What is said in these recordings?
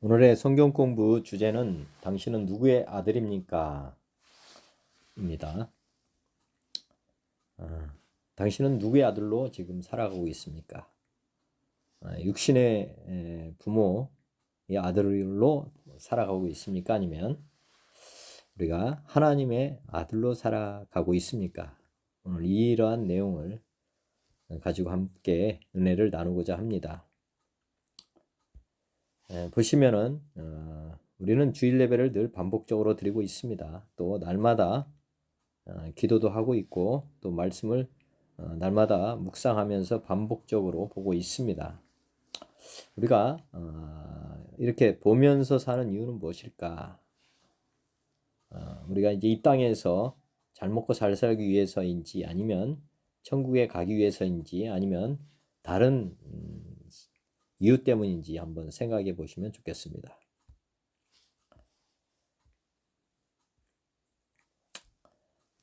오늘의 성경 공부 주제는 당신은 누구의 아들입니까? 입니다. 당신은 누구의 아들로 지금 살아가고 있습니까? 육신의 부모의 아들로 살아가고 있습니까? 아니면 우리가 하나님의 아들로 살아가고 있습니까? 오늘 이러한 내용을 가지고 함께 은혜를 나누고자 합니다. 보시면은 우리는 주일 예배를 늘 반복적으로 드리고 있습니다. 또 날마다 기도도 하고 있고 또 말씀을 날마다 묵상하면서 반복적으로 보고 있습니다. 우리가 이렇게 보면서 사는 이유는 무엇일까? 우리가 이제 이 땅에서 잘 먹고 잘 살기 위해서인지 아니면 천국에 가기 위해서인지 아니면 다른 이유 때문인지 한번 생각해 보시면 좋겠습니다.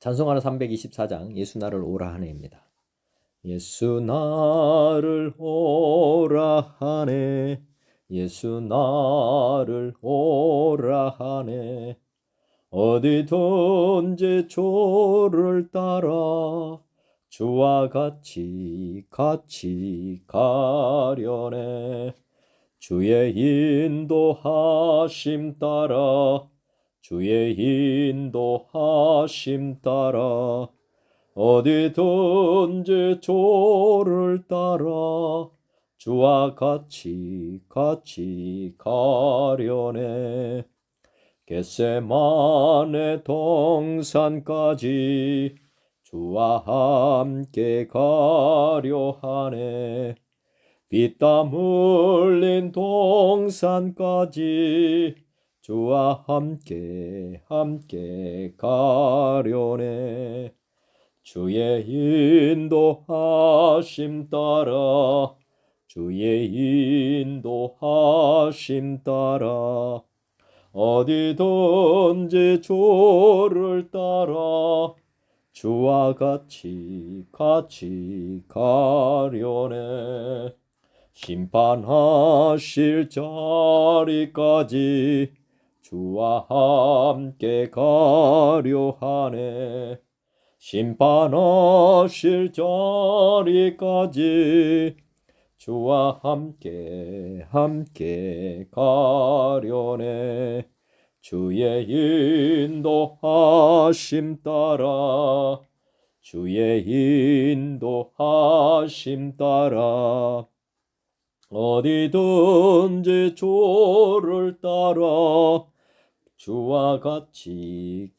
찬송하는 324장 예수 나를 오라 하네입니다. 예수 나를 오라 하네 예수 나를 오라 하네 어디든지 주를 따라 주와 같이 가려네 주의 인도하심 따라 주의 인도하심 따라 어디든지 주를 따라 주와 같이 가려네 겟세마네 동산까지 주와 함께 가려 하네 피땀 흘린 동산까지 주와 함께 가려네 주의 인도하심 따라 주의 인도하심 따라 어디든지 주를 따라 주와 같이 가려네 심판하실 자리까지 주와 함께 가려 하네 심판하실 자리까지 주와 함께 가려네 주의 인도하심 따라 주의 인도하심 따라 어디든지 주를 따라 주와 같이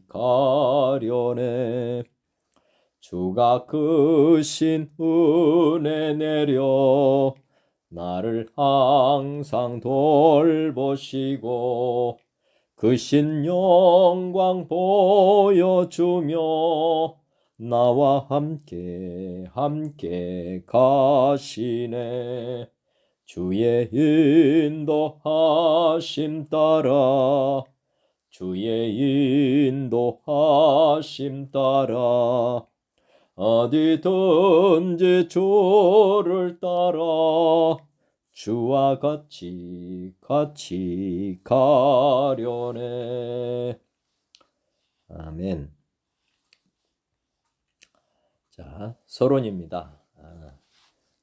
가려네 주가 크신 은혜 내려 나를 항상 돌보시고 크신 영광 보여주며 나와 함께 가시네 주의 인도하심 따라 주의 인도하심 따라 어디든지 주를 따라 주와 같이 가려네 아멘. 자, 서론입니다.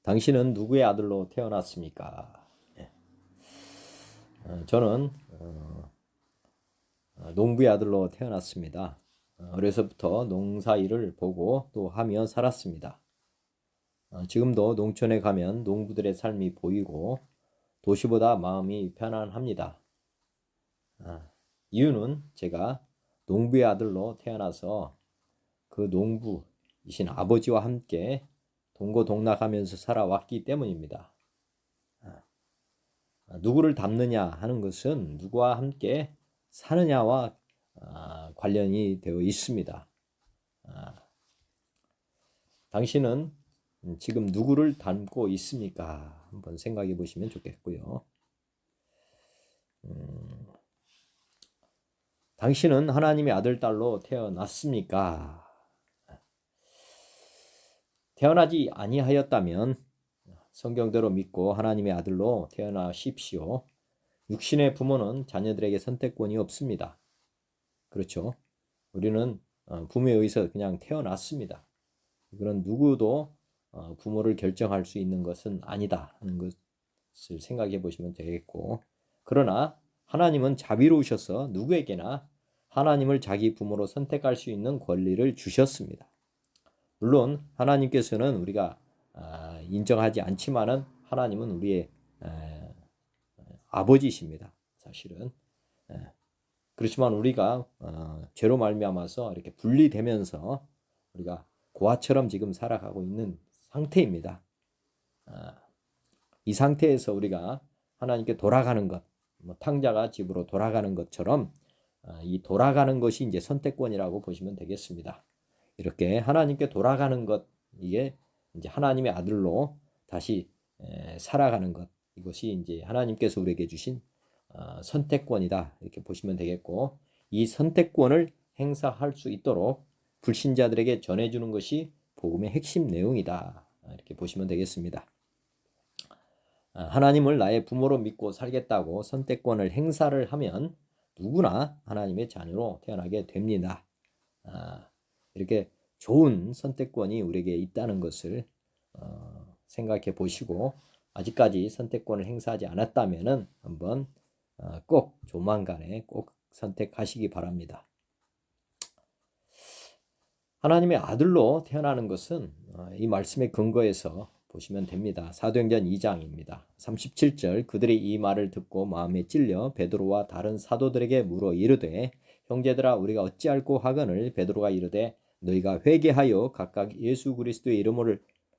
당신은 누구의 아들로 태어났습니까? 저는 농부의 아들로 태어났습니다. 어려서부터 농사일을 보고 또 하며 살았습니다. 지금도 농촌에 가면 농부들의 삶이 보이고 도시보다 마음이 편안합니다. 이유는 제가 농부의 아들로 태어나서 그 농부이신 아버지와 함께 동고동락하면서 살아왔기 때문입니다. 누구를 닮느냐 하는 것은 누구와 함께 사느냐와 관련이 되어 있습니다. 당신은 지금 누구를 닮고 있습니까? 한번 생각해 보시면 좋겠고요. 당신은 하나님의 아들, 딸로 태어났습니까? 태어나지 아니하였다면 성경대로 믿고 하나님의 아들로 태어나십시오. 육신의 부모는 자녀들에게 선택권이 없습니다. 그렇죠? 우리는 부모에 의해서 그냥 태어났습니다. 그런 누구도 부모를 결정할 수 있는 것은 아니다 하는 것을 생각해 보시면 되겠고, 그러나 하나님은 자비로우셔서 누구에게나 하나님을 자기 부모로 선택할 수 있는 권리를 주셨습니다. 물론 하나님께서는 우리가 인정하지 않지만은 하나님은 우리의 아버지십니다. 사실은. 그렇지만 우리가 죄로 말미암아서 이렇게 분리되면서 우리가 고아처럼 지금 살아가고 있는 상태입니다. 이 상태에서 우리가 하나님께 돌아가는 것, 탕자가 집으로 돌아가는 것처럼 이 돌아가는 것이 이제 선택권이라고 보시면 되겠습니다. 이렇게 하나님께 돌아가는 것, 이게 이제 하나님의 아들로 다시 살아가는 것, 이것이 이제 하나님께서 우리에게 주신 선택권이다 이렇게 보시면 되겠고, 이 선택권을 행사할 수 있도록 불신자들에게 전해주는 것이 복음의 핵심 내용이다 이렇게 보시면 되겠습니다. 하나님을 나의 부모로 믿고 살겠다고 선택권을 행사를 하면 누구나 하나님의 자녀로 태어나게 됩니다. 이렇게 좋은 선택권이 우리에게 있다는 것을 생각해 보시고, 아직까지 선택권을 행사하지 않았다면은 한번 꼭 조만간에 꼭 선택하시기 바랍니다. 하나님의 아들로 태어나는 것은 이 말씀의 근거에서 보시면 됩니다. 사도행전 2장입니다. 37절, 그들이 이 말을 듣고 마음에 찔려 베드로와 다른 사도들에게 물어 이르되, 형제들아 우리가 어찌할꼬 하거늘. 베드로가 이르되, 너희가 회개하여 각각 예수 그리스도의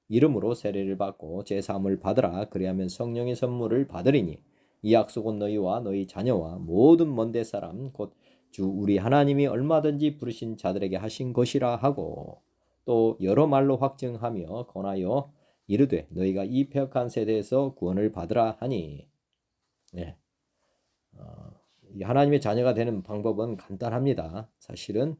이름으로 세례를 받고 제사함을 받으라. 그리하면 성령의 선물을 받으리니 이 약속은 너희와 너희 자녀와 모든 먼데 사람 곧 주 우리 하나님이 얼마든지 부르신 자들에게 하신 것이라 하고, 또 여러 말로 확증하며 권하여 이르되 너희가 이 패역한 세대에서 구원을 받으라 하니. 하나님의 자녀가 되는 방법은 간단합니다. 사실은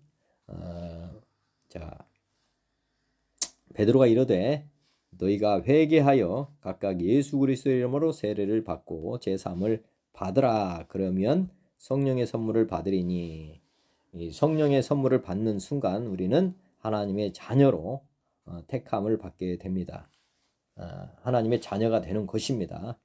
베드로가 이르되 너희가 회개하여 각각 예수 그리스도의 이름으로 세례를 받고 제사함을 받으라. 그러면 성령의 선물을 받으리니, 이 성령의 선물을 받는 순간 우리는 하나님의 자녀로 택함을 받게 됩니다. 하나님의 자녀가 되는 것입니다.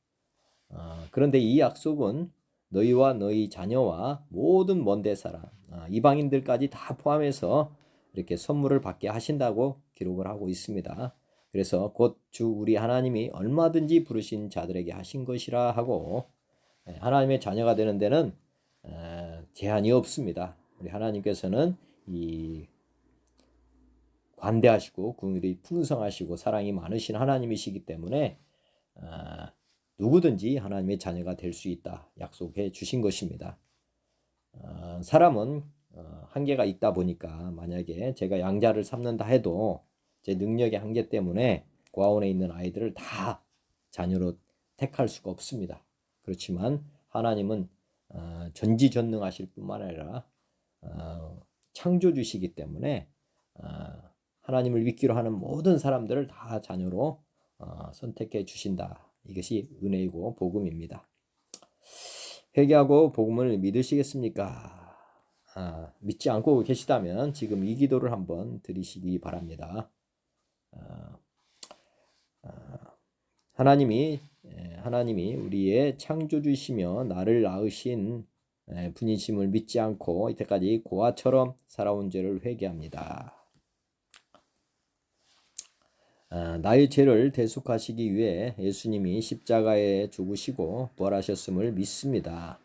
그런데 이 약속은 너희와 너희 자녀와 모든 먼데 사람, 이방인들까지 다 포함해서 이렇게 선물을 받게 하신다고 기록을 하고 있습니다. 그래서 곧 주 우리 하나님이 얼마든지 부르신 자들에게 하신 것이라 하고, 하나님의 자녀가 되는 데는 제한이 없습니다. 우리 하나님께서는 이 관대하시고 긍휼이 풍성하시고 사랑이 많으신 하나님이시기 때문에 누구든지 하나님의 자녀가 될 수 있다 약속해 주신 것입니다. 사람은 한계가 있다 보니까 만약에 제가 양자를 삼는다 해도 제 능력의 한계 때문에 고아원에 있는 아이들을 다 자녀로 택할 수가 없습니다. 그렇지만 하나님은 전지전능하실 뿐만 아니라 창조주시기 때문에 하나님을 믿기로 하는 모든 사람들을 다 자녀로 선택해 주신다. 이것이 은혜이고 복음입니다. 회개하고 복음을 믿으시겠습니까? 믿지 않고 계시다면 지금 이 기도를 한번 드리시기 바랍니다. 하나님이 우리의 창조주시며 나를 낳으신 분이심을 믿지 않고 이때까지 고아처럼 살아온 죄를 회개합니다. 나의 죄를 대속하시기 위해 예수님이 십자가에 죽으시고 부활하셨음을 믿습니다.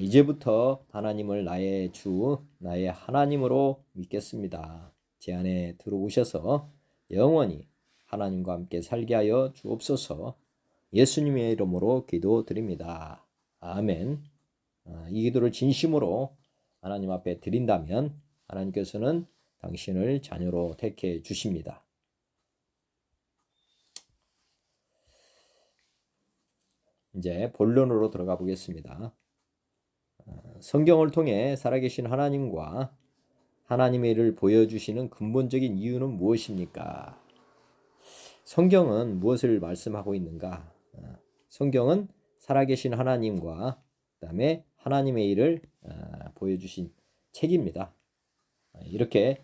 이제부터 하나님을 나의 주, 나의 하나님으로 믿겠습니다. 제 안에 들어오셔서 영원히 하나님과 함께 살게 하여 주옵소서. 예수님의 이름으로 기도드립니다. 아멘. 이 기도를 진심으로 하나님 앞에 드린다면 하나님께서는 당신을 자녀로 택해 주십니다. 이제 본론으로 들어가 보겠습니다. 성경을 통해 살아계신 하나님과 하나님의 일을 보여주시는 근본적인 이유는 무엇입니까? 성경은 무엇을 말씀하고 있는가? 성경은 살아계신 하나님과 그다음에 하나님의 일을 보여주신 책입니다. 이렇게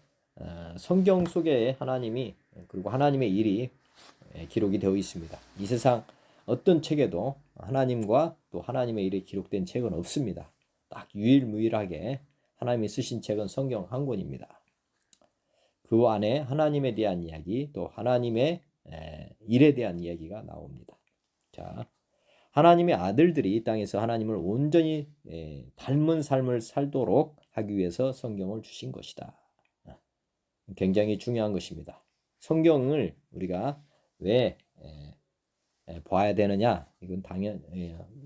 성경 속에 하나님이 그리고 하나님의 일이 기록이 되어 있습니다. 이 세상 어떤 책에도 하나님과 또 하나님의 일이 기록된 책은 없습니다. 딱 유일무이하게 하나님이 쓰신 책은 성경 한 권입니다. 그 안에 하나님에 대한 이야기 또 하나님의 일에 대한 이야기가 나옵니다. 자, 하나님의 아들들이 이 땅에서 하나님을 온전히 닮은 삶을 살도록 하기 위해서 성경을 주신 것이다. 굉장히 중요한 것입니다. 성경을 우리가 왜 봐야 되느냐? 이건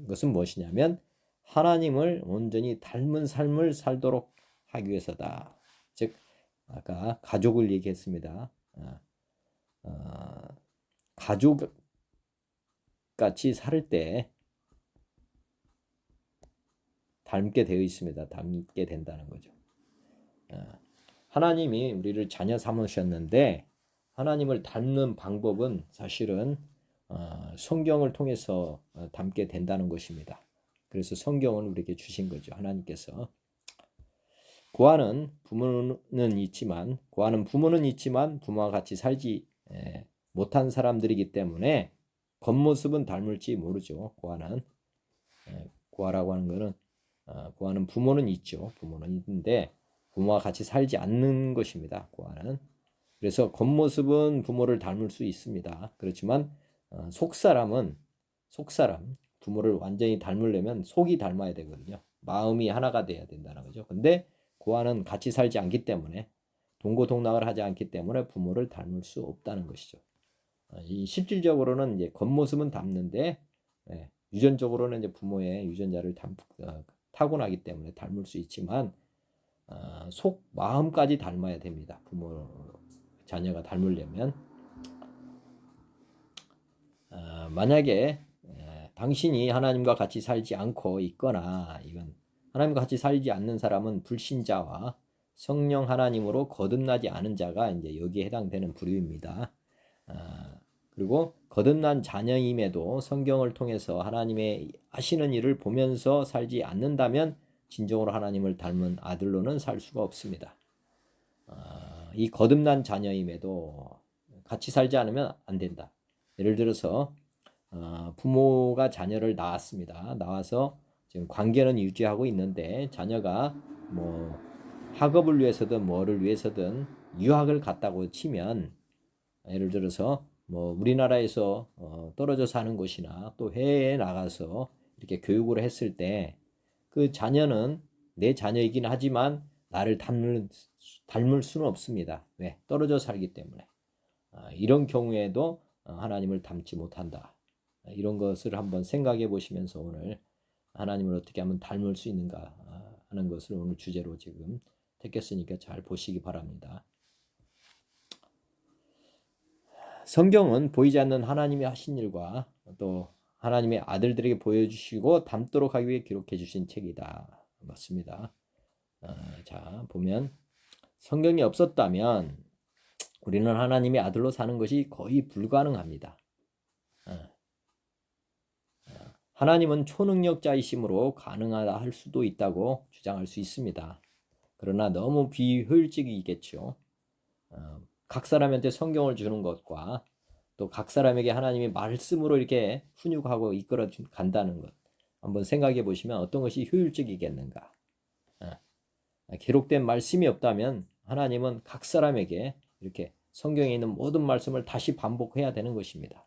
이것은 무엇이냐면 하나님을 온전히 닮은 삶을 살도록 하기 위해서다. 즉 아까 가족을 얘기했습니다. 가족 같이 살 때 닮게 되어 있습니다. 닮게 된다는 거죠. 하나님이 우리를 자녀 삼으셨는데 하나님을 닮는 방법은 사실은 성경을 통해서 닮게 된다는 것입니다. 그래서 성경을 우리에게 주신 거죠. 하나님께서 구하는 부모는 있지만 부모와 같이 살지 못한 사람들이기 때문에 겉모습은 닮을지 모르죠. 구하라고 하는 것은 구하는 부모는 있죠. 부모는 있는데 부모와 같이 살지 않는 것입니다. 구하는. 그래서 겉모습은 부모를 닮을 수 있습니다. 그렇지만 속사람 부모를 완전히 닮으려면 속이 닮아야 되거든요. 마음이 하나가 돼야 된다는 거죠. 근데 구하는 같이 살지 않기 때문에 동고동락을 하지 않기 때문에 부모를 닮을 수 없다는 것이죠. 이 실질적으로는 이제 겉모습은 닮는데 유전적으로는 이제 부모의 유전자를 타고나기 때문에 닮을 수 있지만 속 마음까지 닮아야 됩니다. 부모 자녀가 닮으려면 만약에 당신이 하나님과 같이 살지 않고 있거나 이건 하나님과 같이 살지 않는 사람은 불신자와 성령 하나님으로 거듭나지 않은 자가 이제 여기에 해당되는 부류입니다. 그리고 거듭난 자녀임에도 성경을 통해서 하나님의 하시는 일을 보면서 살지 않는다면 진정으로 하나님을 닮은 아들로는 살 수가 없습니다. 이 거듭난 자녀임에도 같이 살지 않으면 안 된다. 예를 들어서 부모가 자녀를 낳았습니다. 낳아서 지금 관계는 유지하고 있는데 자녀가 뭐 학업을 위해서든 뭐를 위해서든 유학을 갔다고 치면 예를 들어서 뭐 우리나라에서 떨어져 사는 곳이나 또 해외에 나가서 이렇게 교육을 했을 때 그 자녀는 내 자녀이긴 하지만 나를 닮을 수는 없습니다. 왜? 떨어져 살기 때문에. 이런 경우에도 하나님을 닮지 못한다. 이런 것을 한번 생각해 보시면서 오늘 하나님을 어떻게 하면 닮을 수 있는가 하는 것을 오늘 주제로 지금 택했으니까 잘 보시기 바랍니다. 성경은 보이지 않는 하나님이 하신 일과 또 하나님의 아들들에게 보여주시고 닮도록 하기 위해 기록해 주신 책이다. 맞습니다. 자, 보면 성경이 없었다면 우리는 하나님의 아들로 사는 것이 거의 불가능합니다. 하나님은 초능력자이심으로 가능하다 할 수도 있다고 주장할 수 있습니다. 그러나 너무 비효율적이겠죠. 각 사람한테 성경을 주는 것과 또 각 사람에게 하나님의 말씀으로 이렇게 훈육하고 이끌어 간다는 것 한번 생각해 보시면 어떤 것이 효율적이겠는가. 기록된 말씀이 없다면 하나님은 각 사람에게 이렇게 성경에 있는 모든 말씀을 다시 반복해야 되는 것입니다.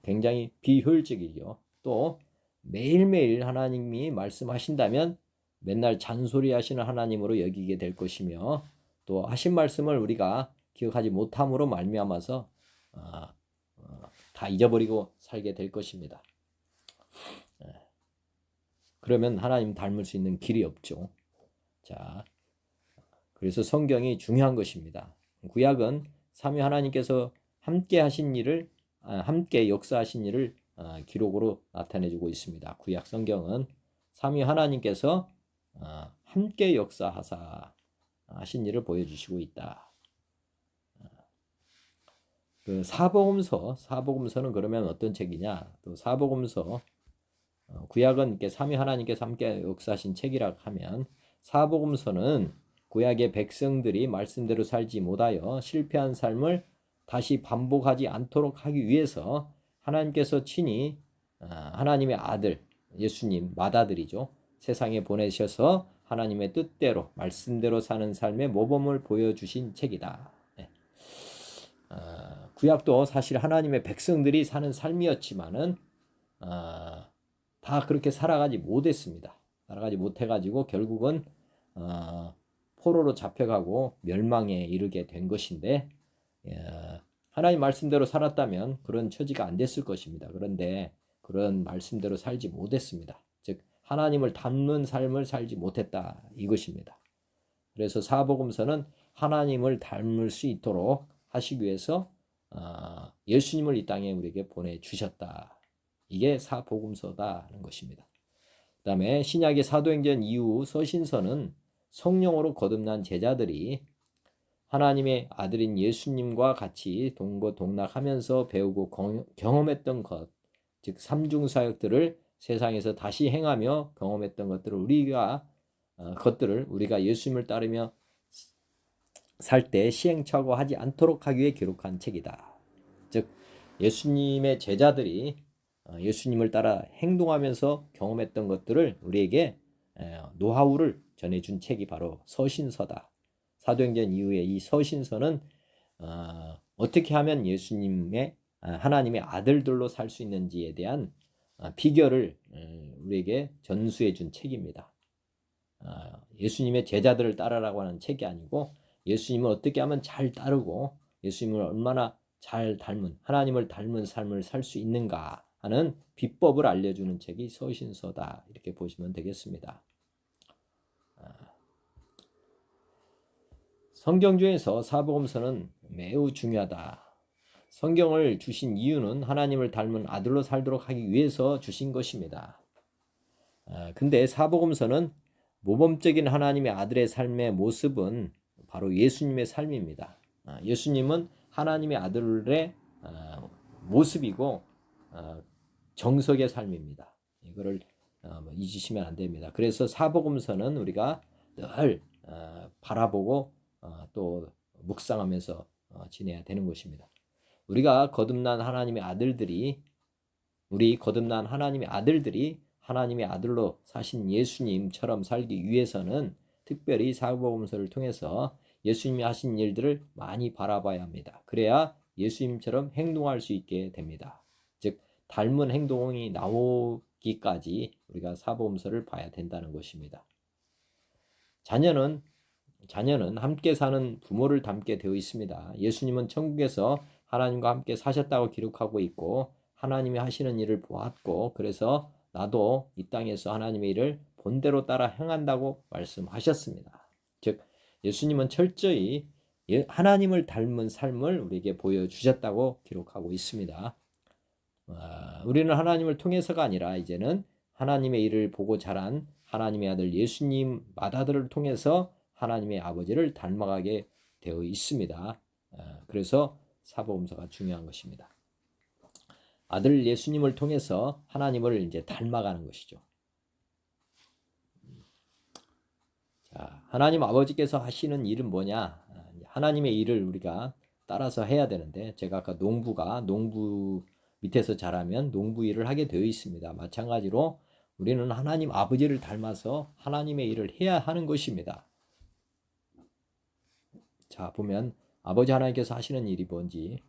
굉장히 비효율적이죠. 또 매일매일 하나님이 말씀하신다면 맨날 잔소리하시는 하나님으로 여기게 될 것이며 또 하신 말씀을 우리가 기억하지 못함으로 말미암아서 다 잊어버리고 살게 될 것입니다. 그러면 하나님 닮을 수 있는 길이 없죠. 자, 그래서 성경이 중요한 것입니다. 구약은 삼위 하나님께서 함께 하신 일을 함께 역사하신 일을 기록으로 나타내주고 있습니다. 구약 성경은 삼위 하나님께서 함께 역사하사 하신 일을 보여주시고 있다. 그 사복음서는 그러면 어떤 책이냐? 또 사복음서 구약은 이렇게 삼위 하나님께서 함께 역사하신 책이라 하면, 사복음서는 구약의 백성들이 말씀대로 살지 못하여 실패한 삶을 다시 반복하지 않도록 하기 위해서 하나님께서 친히 하나님의 아들 예수님 맏아들이죠, 세상에 보내셔서 하나님의 뜻대로 말씀대로 사는 삶의 모범을 보여주신 책이다. 구약도 사실 하나님의 백성들이 사는 삶이었지만은 다 그렇게 살아가지 못했습니다. 살아가지 못해가지고 결국은 포로로 잡혀가고 멸망에 이르게 된 것인데, 하나님 말씀대로 살았다면 그런 처지가 안 됐을 것입니다. 그런데 그런 말씀대로 살지 못했습니다. 즉 하나님을 닮는 삶을 살지 못했다, 이것입니다. 그래서 사복음서는 하나님을 닮을 수 있도록 하시기 위해서 예수님을 이 땅에 우리에게 보내주셨다. 이게 사복음서다는 것입니다. 그 다음에 신약의 사도행전 이후 서신서는 성령으로 거듭난 제자들이 하나님의 아들인 예수님과 같이 동고동락하면서 배우고 경험했던 것, 즉 삼중사역들을 세상에서 다시 행하며 경험했던 것들을 우리가 예수님을 따르며 살 때 시행착오하지 않도록 하기 위해 기록한 책이다. 즉 예수님의 제자들이 예수님을 따라 행동하면서 경험했던 것들을 우리에게 노하우를 전해준 책이 바로 서신서다. 사도행전 이후에 이 서신서는 어떻게 하면 예수님의 하나님의 아들들로 살 수 있는지에 대한 비결을 우리에게 전수해 준 책입니다. 예수님의 제자들을 따르라고 하는 책이 아니고, 예수님을 어떻게 하면 잘 따르고 예수님을 얼마나 잘 닮은, 하나님을 닮은 삶을 살 수 있는가 하는 비법을 알려주는 책이 서신서다, 이렇게 보시면 되겠습니다. 성경 중에서 사복음서는 매우 중요하다. 성경을 주신 이유는 하나님을 닮은 아들로 살도록 하기 위해서 주신 것입니다. 근데 사복음서는 모범적인 하나님의 아들의 삶의 모습은 바로 예수님의 삶입니다. 예수님은 하나님의 아들의 모습이고 정석의 삶입니다. 이거를 잊으시면 안 됩니다. 그래서 사복음서는 우리가 늘 바라보고 또 묵상하면서 지내야 되는 것입니다. 우리가 거듭난 하나님의 아들들이 하나님의 아들로 사신 예수님처럼 살기 위해서는 특별히 사복음서를 통해서 예수님이 하신 일들을 많이 바라봐야 합니다. 그래야 예수님처럼 행동할 수 있게 됩니다. 즉 닮은 행동이 나오기까지 우리가 사복음서를 봐야 된다는 것입니다. 자녀는 함께 사는 부모를 닮게 되어 있습니다. 예수님은 천국에서 하나님과 함께 사셨다고 기록하고 있고, 하나님이 하시는 일을 보았고, 그래서 나도 이 땅에서 하나님의 일을 본대로 따라 행한다고 말씀하셨습니다. 즉 예수님은 철저히 하나님을 닮은 삶을 우리에게 보여주셨다고 기록하고 있습니다. 우리는 하나님을 통해서가 아니라 이제는 하나님의 일을 보고 자란 하나님의 아들 예수님 맏아들을 통해서 하나님의 아버지를 닮아가게 되어 있습니다. 그래서 사복음서가 중요한 것입니다. 아들 예수님을 통해서 하나님을 이제 닮아가는 것이죠. 자, 하나님 아버지께서 하시는 일은 뭐냐? 하나님의 일을 우리가 따라서 해야 되는데, 제가 아까 농부 밑에서 자라면 농부 일을 하게 되어 있습니다. 마찬가지로 우리는 하나님 아버지를 닮아서 하나님의 일을 해야 하는 것입니다. 자, 보면 아버지 하나님께서 하시는 일이 뭔지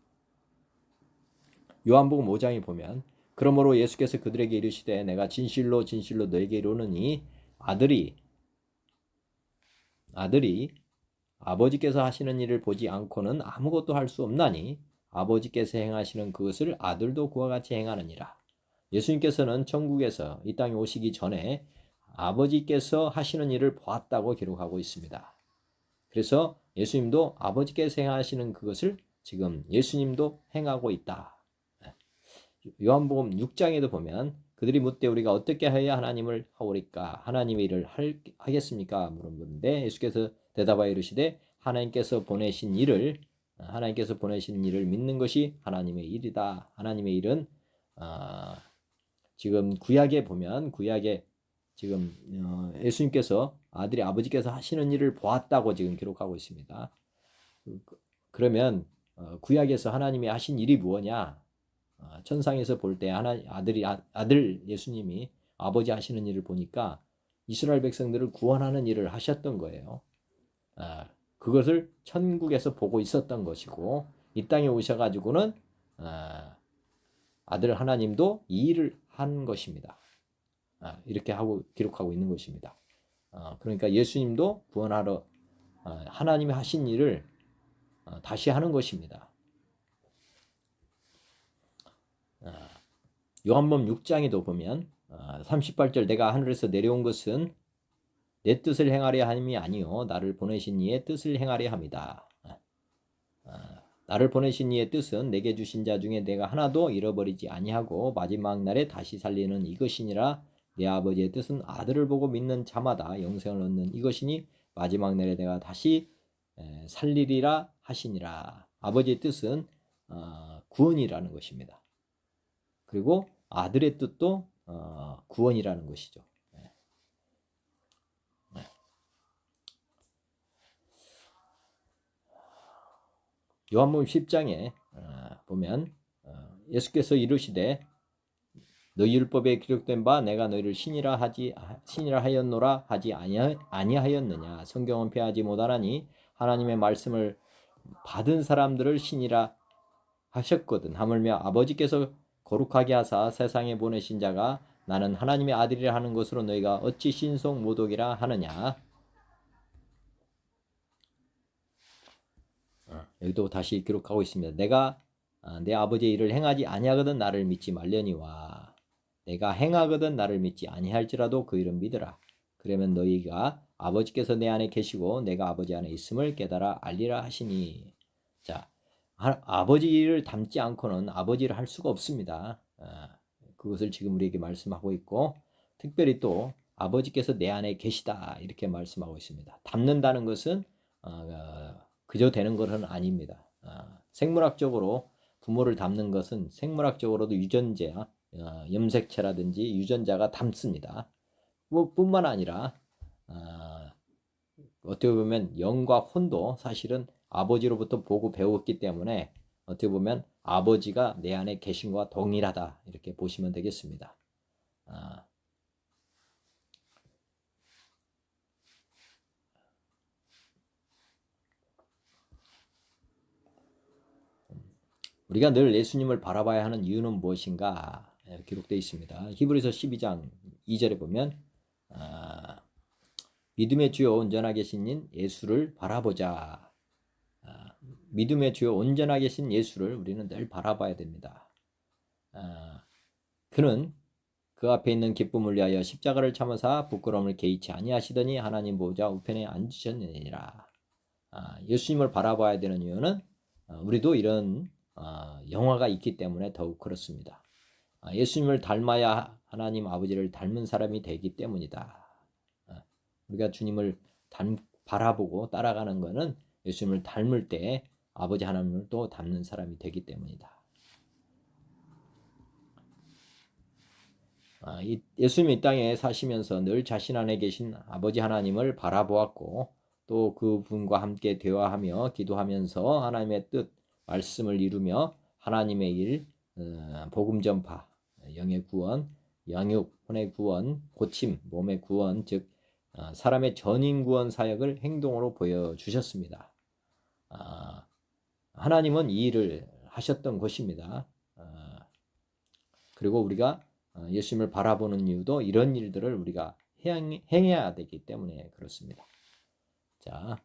요한복음 5장에 보면, 그러므로 예수께서 그들에게 이르시되 내가 진실로 진실로 너에게 이르노니 아들이 아버지께서 하시는 일을 보지 않고는 아무것도 할 수 없나니 아버지께서 행하시는 그것을 아들도 그와 같이 행하느니라. 예수님께서는 천국에서 이 땅에 오시기 전에 아버지께서 하시는 일을 보았다고 기록하고 있습니다. 그래서 예수님도 아버지께서 행하시는 그것을 지금 예수님도 행하고 있다. 요한복음 6장에도 보면 그들이 묻되 우리가 어떻게 해야 하나님을 하오리까? 하나님의 일을 하겠습니까? 물었는데 예수께서 대답하여 이르시되 하나님께서 보내신 일을 믿는 것이 하나님의 일이다. 하나님의 일은 지금 구약에 보면 구약에 지금 예수님께서 아버지께서 하시는 일을 보았다고 지금 기록하고 있습니다. 그러면 구약에서 하나님이 하신 일이 무엇냐? 천상에서 볼 때 아들 예수님이 아버지 하시는 일을 보니까 이스라엘 백성들을 구원하는 일을 하셨던 거예요. 그것을 천국에서 보고 있었던 것이고 이 땅에 오셔가지고는 아들 하나님도 이 일을 한 것입니다. 이렇게 하고 기록하고 있는 것입니다. 그러니까 예수님도 구원하러 하나님이 하신 일을 다시 하는 것입니다. 요한복음 6장에도 보면 38절 내가 하늘에서 내려온 것은 내 뜻을 행하려 함이 아니요 나를 보내신 이의 뜻을 행하려 함이다. 나를 보내신 이의 뜻은 내게 주신 자 중에 내가 하나도 잃어버리지 아니하고 마지막 날에 다시 살리는 이것이니라. 내 아버지의 뜻은 아들을 보고 믿는 자마다 영생을 얻는 이것이니 마지막 날에 내가 다시 살리리라 하시니라. 아버지의 뜻은 구원이라는 것입니다. 그리고 아들의 뜻도 구원이라는 것이죠. 요한복음 10장에 보면 예수께서 이르시되 너희 율법에 기록된 바 내가 너희를 신이라 하였노라 하지 아니하였느냐. 성경은 패하지 못하나니 하나님의 말씀을 받은 사람들을 신이라 하셨거든. 하물며 아버지께서 거룩하게 하사 세상에 보내신 자가 나는 하나님의 아들이라 하는 것으로 너희가 어찌 신속 모독이라 하느냐. 여기도 다시 기록하고 있습니다. 내가 내 아버지의 일을 행하지 아니하거든 나를 믿지 말려니와 내가 행하거든 나를 믿지 아니할지라도 그 일은 믿으라. 그러면 너희가 아버지께서 내 안에 계시고 내가 아버지 안에 있음을 깨달아 알리라 하시니. 자, 아버지 일을 닮지 않고는 아버지를 할 수가 없습니다. 그것을 지금 우리에게 말씀하고 있고 특별히 또 아버지께서 내 안에 계시다 이렇게 말씀하고 있습니다. 닮는다는 것은 그저 되는 것은 아닙니다. 생물학적으로 부모를 닮는 것은 생물학적으로도 유전자, 염색체라든지 유전자가 닮습니다. 뿐만 아니라 어떻게 보면 영과 혼도 사실은 아버지로부터 보고 배웠기 때문에 어떻게 보면 아버지가 내 안에 계신 것과 동일하다 이렇게 보시면 되겠습니다. 우리가 늘 예수님을 바라봐야 하는 이유는 무엇인가 기록되어 있습니다. 히브리서 12장 2절에 보면 믿음의 주요 온전하게 계신 예수를 바라보자. 믿음의 주요 온전하게 계신 예수를 우리는 늘 바라봐야 됩니다. 그는 그 앞에 있는 기쁨을 위하여 십자가를 참으사 부끄러움을 개의치 아니하시더니 하나님 보좌 우편에 앉으셨느니라. 예수님을 바라봐야 되는 이유는 우리도 이런 영화가 있기 때문에 더욱 그렇습니다. 예수님을 닮아야 하나님 아버지를 닮은 사람이 되기 때문이다. 우리가 주님을 바라보고 따라가는 것은 예수님을 닮을 때 아버지 하나님을 또 닮는 사람이 되기 때문이다. 예수님이 이 땅에 사시면서 늘 자신 안에 계신 아버지 하나님을 바라보았고 또 그분과 함께 대화하며 기도하면서 하나님의 뜻, 말씀을 이루며 하나님의 일, 복음 전파, 영의 구원, 양육, 혼의 구원, 고침, 몸의 구원, 즉 사람의 전인 구원 사역을 행동으로 보여주셨습니다. 하나님은 이 일을 하셨던 것입니다. 그리고 우리가 예수님을 바라보는 이유도 이런 일들을 우리가 행해야 되기 때문에 그렇습니다. 자,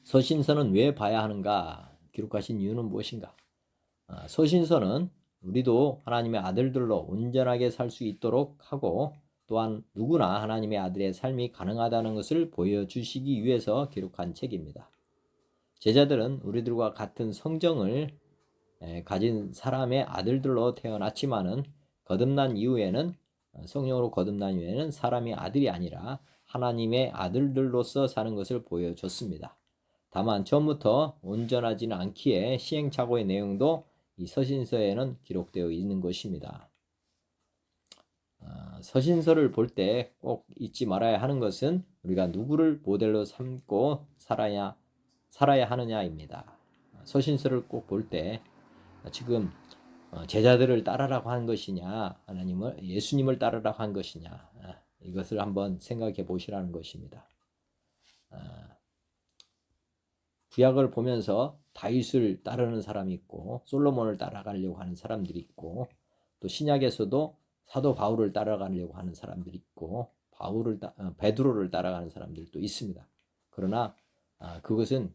서신서는 왜 봐야 하는가? 기록하신 이유는 무엇인가? 서신서는 우리도 하나님의 아들들로 온전하게 살 수 있도록 하고 또한 누구나 하나님의 아들의 삶이 가능하다는 것을 보여주시기 위해서 기록한 책입니다. 제자들은 우리들과 같은 성정을 가진 사람의 아들들로 태어났지만은 성령으로 거듭난 이후에는 사람의 아들이 아니라 하나님의 아들들로서 사는 것을 보여줬습니다. 다만 처음부터 온전하지는 않기에 시행착오의 내용도 이 서신서에는 기록되어 있는 것입니다. 서신서를 볼 때 꼭 잊지 말아야 하는 것은 우리가 누구를 모델로 삼고 살아야 하느냐입니다. 서신서를 꼭 볼 때 지금 제자들을 따르라고 한 것이냐, 예수님을 따르라고 한 것이냐, 이것을 한번 생각해 보시라는 것입니다. 구약을 보면서 다윗을 따르는 사람이 있고 솔로몬을 따라가려고 하는 사람들이 있고, 또 신약에서도 사도 바울을 따라가려고 하는 사람들이 있고 베드로를 따라가는 사람들도 있습니다. 그러나 그것은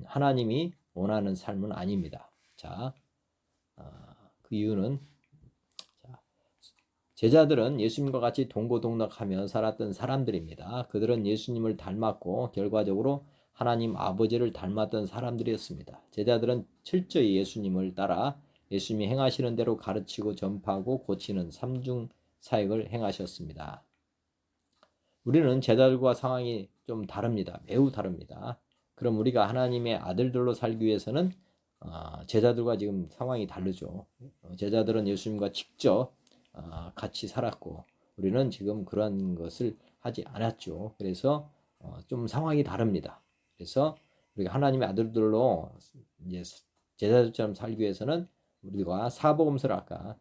하나님이 원하는 삶은 아닙니다. 자, 그 이유는 제자들은 예수님과 같이 동고동락하며 살았던 사람들입니다. 그들은 예수님을 닮았고 결과적으로 하나님 아버지를 닮았던 사람들이었습니다. 제자들은 철저히 예수님을 따라 예수님이 행하시는 대로 가르치고 전파하고 고치는 삼중 사역을 행하셨습니다. 우리는 제자들과 상황이 좀 다릅니다. 매우 다릅니다. 그럼 우리가 하나님의 아들들로 살기 위해서는 제자들과 지금 상황이 다르죠. 제자들은 예수님과 직접 같이 살았고 우리는 지금 그런 것을 하지 않았죠. 그래서 좀 상황이 다릅니다. 그래서 우리가 하나님의 아들들로 이제 제자들처럼 살기 위해서는 우리가 사복음서를 아까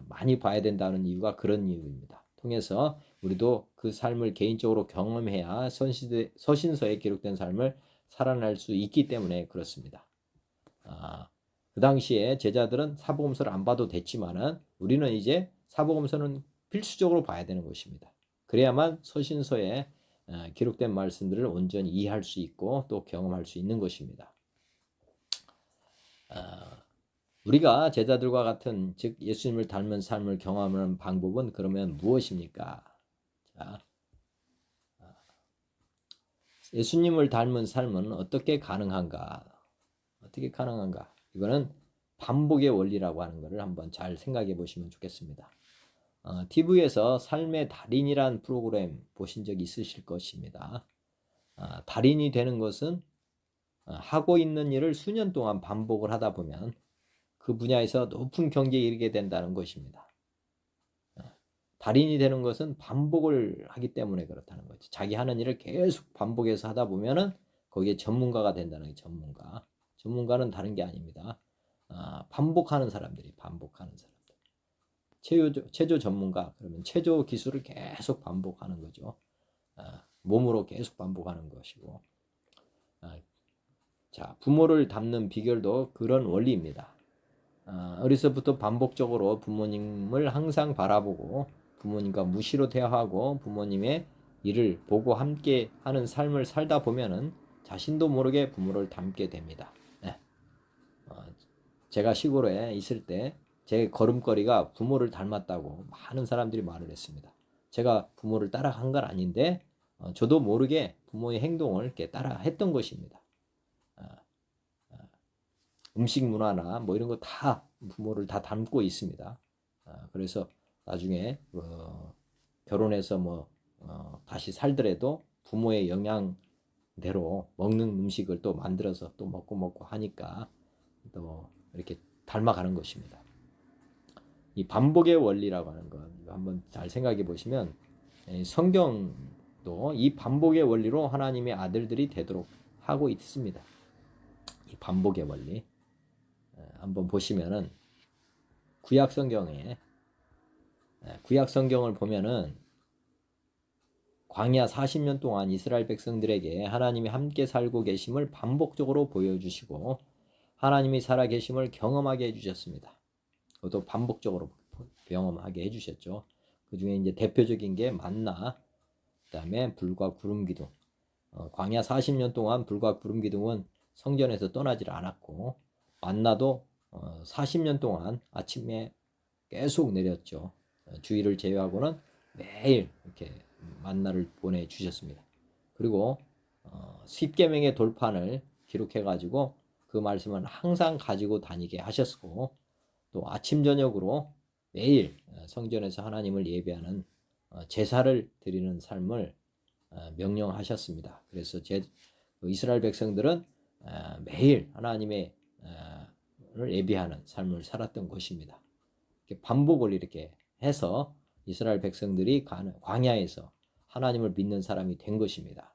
많이 봐야 된다는 이유가 그런 이유입니다. 통해서 우리도 그 삶을 개인적으로 경험해야 서신서에 기록된 삶을 살아낼 수 있기 때문에 그렇습니다. 그 당시에 제자들은 사복음서를 안 봐도 됐지만은 우리는 이제 사복음서는 필수적으로 봐야 되는 것입니다. 그래야만 서신서에 기록된 말씀들을 온전히 이해할 수 있고 또 경험할 수 있는 것입니다. 우리가 제자들과 같은 즉 예수님을 닮은 삶을 경험하는 방법은 그러면 무엇입니까? 자, 예수님을 닮은 삶은 어떻게 가능한가? 어떻게 가능한가? 이거는 반복의 원리라고 하는 것을 한번 잘 생각해 보시면 좋겠습니다. TV에서 삶의 달인이란 프로그램 보신 적 있으실 것입니다. 달인이 되는 것은 하고 있는 일을 수년 동안 반복을 하다 보면 그 분야에서 높은 경지에 이르게 된다는 것입니다. 달인이 되는 것은 반복을 하기 때문에 그렇다는 거죠. 자기 하는 일을 계속 반복해서 하다 보면은 거기에 전문가가 된다는 게 전문가. 전문가는 다른 게 아닙니다. 반복하는 사람들이 반복하는 사람들. 체조 전문가 그러면 체조 기술을 계속 반복하는 거죠. 몸으로 계속 반복하는 것이고. 자, 부모를 닮는 비결도 그런 원리입니다. 어려서부터 반복적으로 부모님을 항상 바라보고 부모님과 무시로 대화하고 부모님의 일을 보고 함께 하는 삶을 살다 보면은 자신도 모르게 부모를 닮게 됩니다. 제가 시골에 있을 때 제 걸음걸이가 부모를 닮았다고 많은 사람들이 말을 했습니다. 제가 부모를 따라간 건 아닌데 저도 모르게 부모의 행동을 이렇게 따라 했던 것입니다. 음식 문화나 뭐 이런 거 다 부모를 다 닮고 있습니다. 그래서 나중에 결혼해서 다시 살더라도 부모의 영양대로 먹는 음식을 또 만들어서 또 먹고 하니까 또 이렇게 닮아가는 것입니다. 이 반복의 원리라고 하는 것 한번 잘 생각해 보시면 성경도 이 반복의 원리로 하나님의 아들들이 되도록 하고 있습니다. 이 반복의 원리 한번 보시면은 구약 성경을 보면은 광야 40년 동안 이스라엘 백성들에게 하나님이 함께 살고 계심을 반복적으로 보여주시고 하나님이 살아 계심을 경험하게 해주셨습니다. 그것도 반복적으로 경험하게 해주셨죠. 그 중에 이제 대표적인 게 만나, 그 다음에 불과 구름 기둥. 광야 40년 동안 불과 구름 기둥은 성전에서 떠나질 않았고 만나도 40년 동안 아침에 계속 내렸죠. 주일을 제외하고는 매일 이렇게 만나를 보내주셨습니다. 그리고 십계명의 돌판을 기록해가지고 그 말씀은 항상 가지고 다니게 하셨고 또 아침 저녁으로 매일 성전에서 하나님을 예배하는 제사를 드리는 삶을 명령하셨습니다. 그래서 이스라엘 백성들은 매일 하나님의 예배하는 삶을 살았던 것입니다. 반복을 이렇게 해서 이스라엘 백성들이 광야에서 하나님을 믿는 사람이 된 것입니다.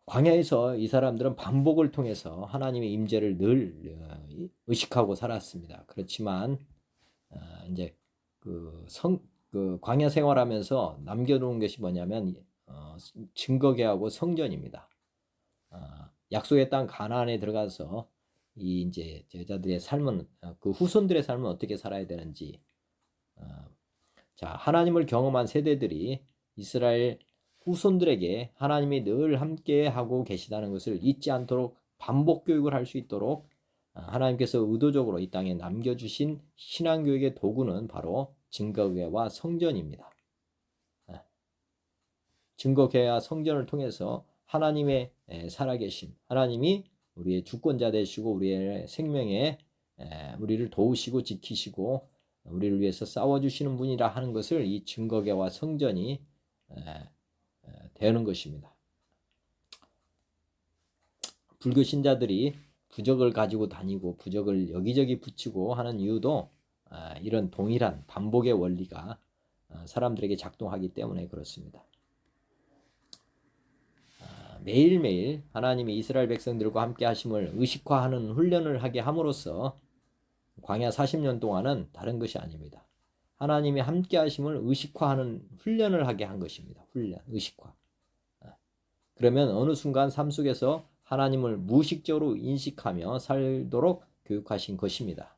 광야에서 이 사람들은 반복을 통해서 하나님의 임재를 늘 의식하고 살았습니다. 그렇지만 이제 그 광야 생활하면서 남겨놓은 것이 뭐냐면 증거궤하고 성전입니다. 약속의 땅 가나안에 들어가서 이 이제 제자들의 삶은 그 후손들의 삶은 어떻게 살아야 되는지, 자, 하나님을 경험한 세대들이 이스라엘 후손들에게 하나님이 늘 함께 하고 계시다는 것을 잊지 않도록 반복 교육을 할 수 있도록 하나님께서 의도적으로 이 땅에 남겨주신 신앙교육의 도구는 바로 증거궤와 성전입니다. 증거궤와 성전을 통해서 하나님의 살아계심, 하나님이 우리의 주권자 되시고 우리의 생명에 우리를 도우시고 지키시고 우리를 위해서 싸워주시는 분이라 하는 것을 이 증거궤와 성전이 되는 것입니다. 불교 신자들이 부적을 가지고 다니고 부적을 여기저기 붙이고 하는 이유도 이런 동일한 반복의 원리가 사람들에게 작동하기 때문에 그렇습니다. 매일매일 하나님이 이스라엘 백성들과 함께 하심을 의식화하는 훈련을 하게 함으로써 광야 40년 동안은 다른 것이 아닙니다. 하나님이 함께 하심을 의식화하는 훈련을 하게 한 것입니다. 훈련, 의식화. 그러면 어느 순간 삶 속에서 하나님을 무의식적으로 인식하며 살도록 교육하신 것입니다.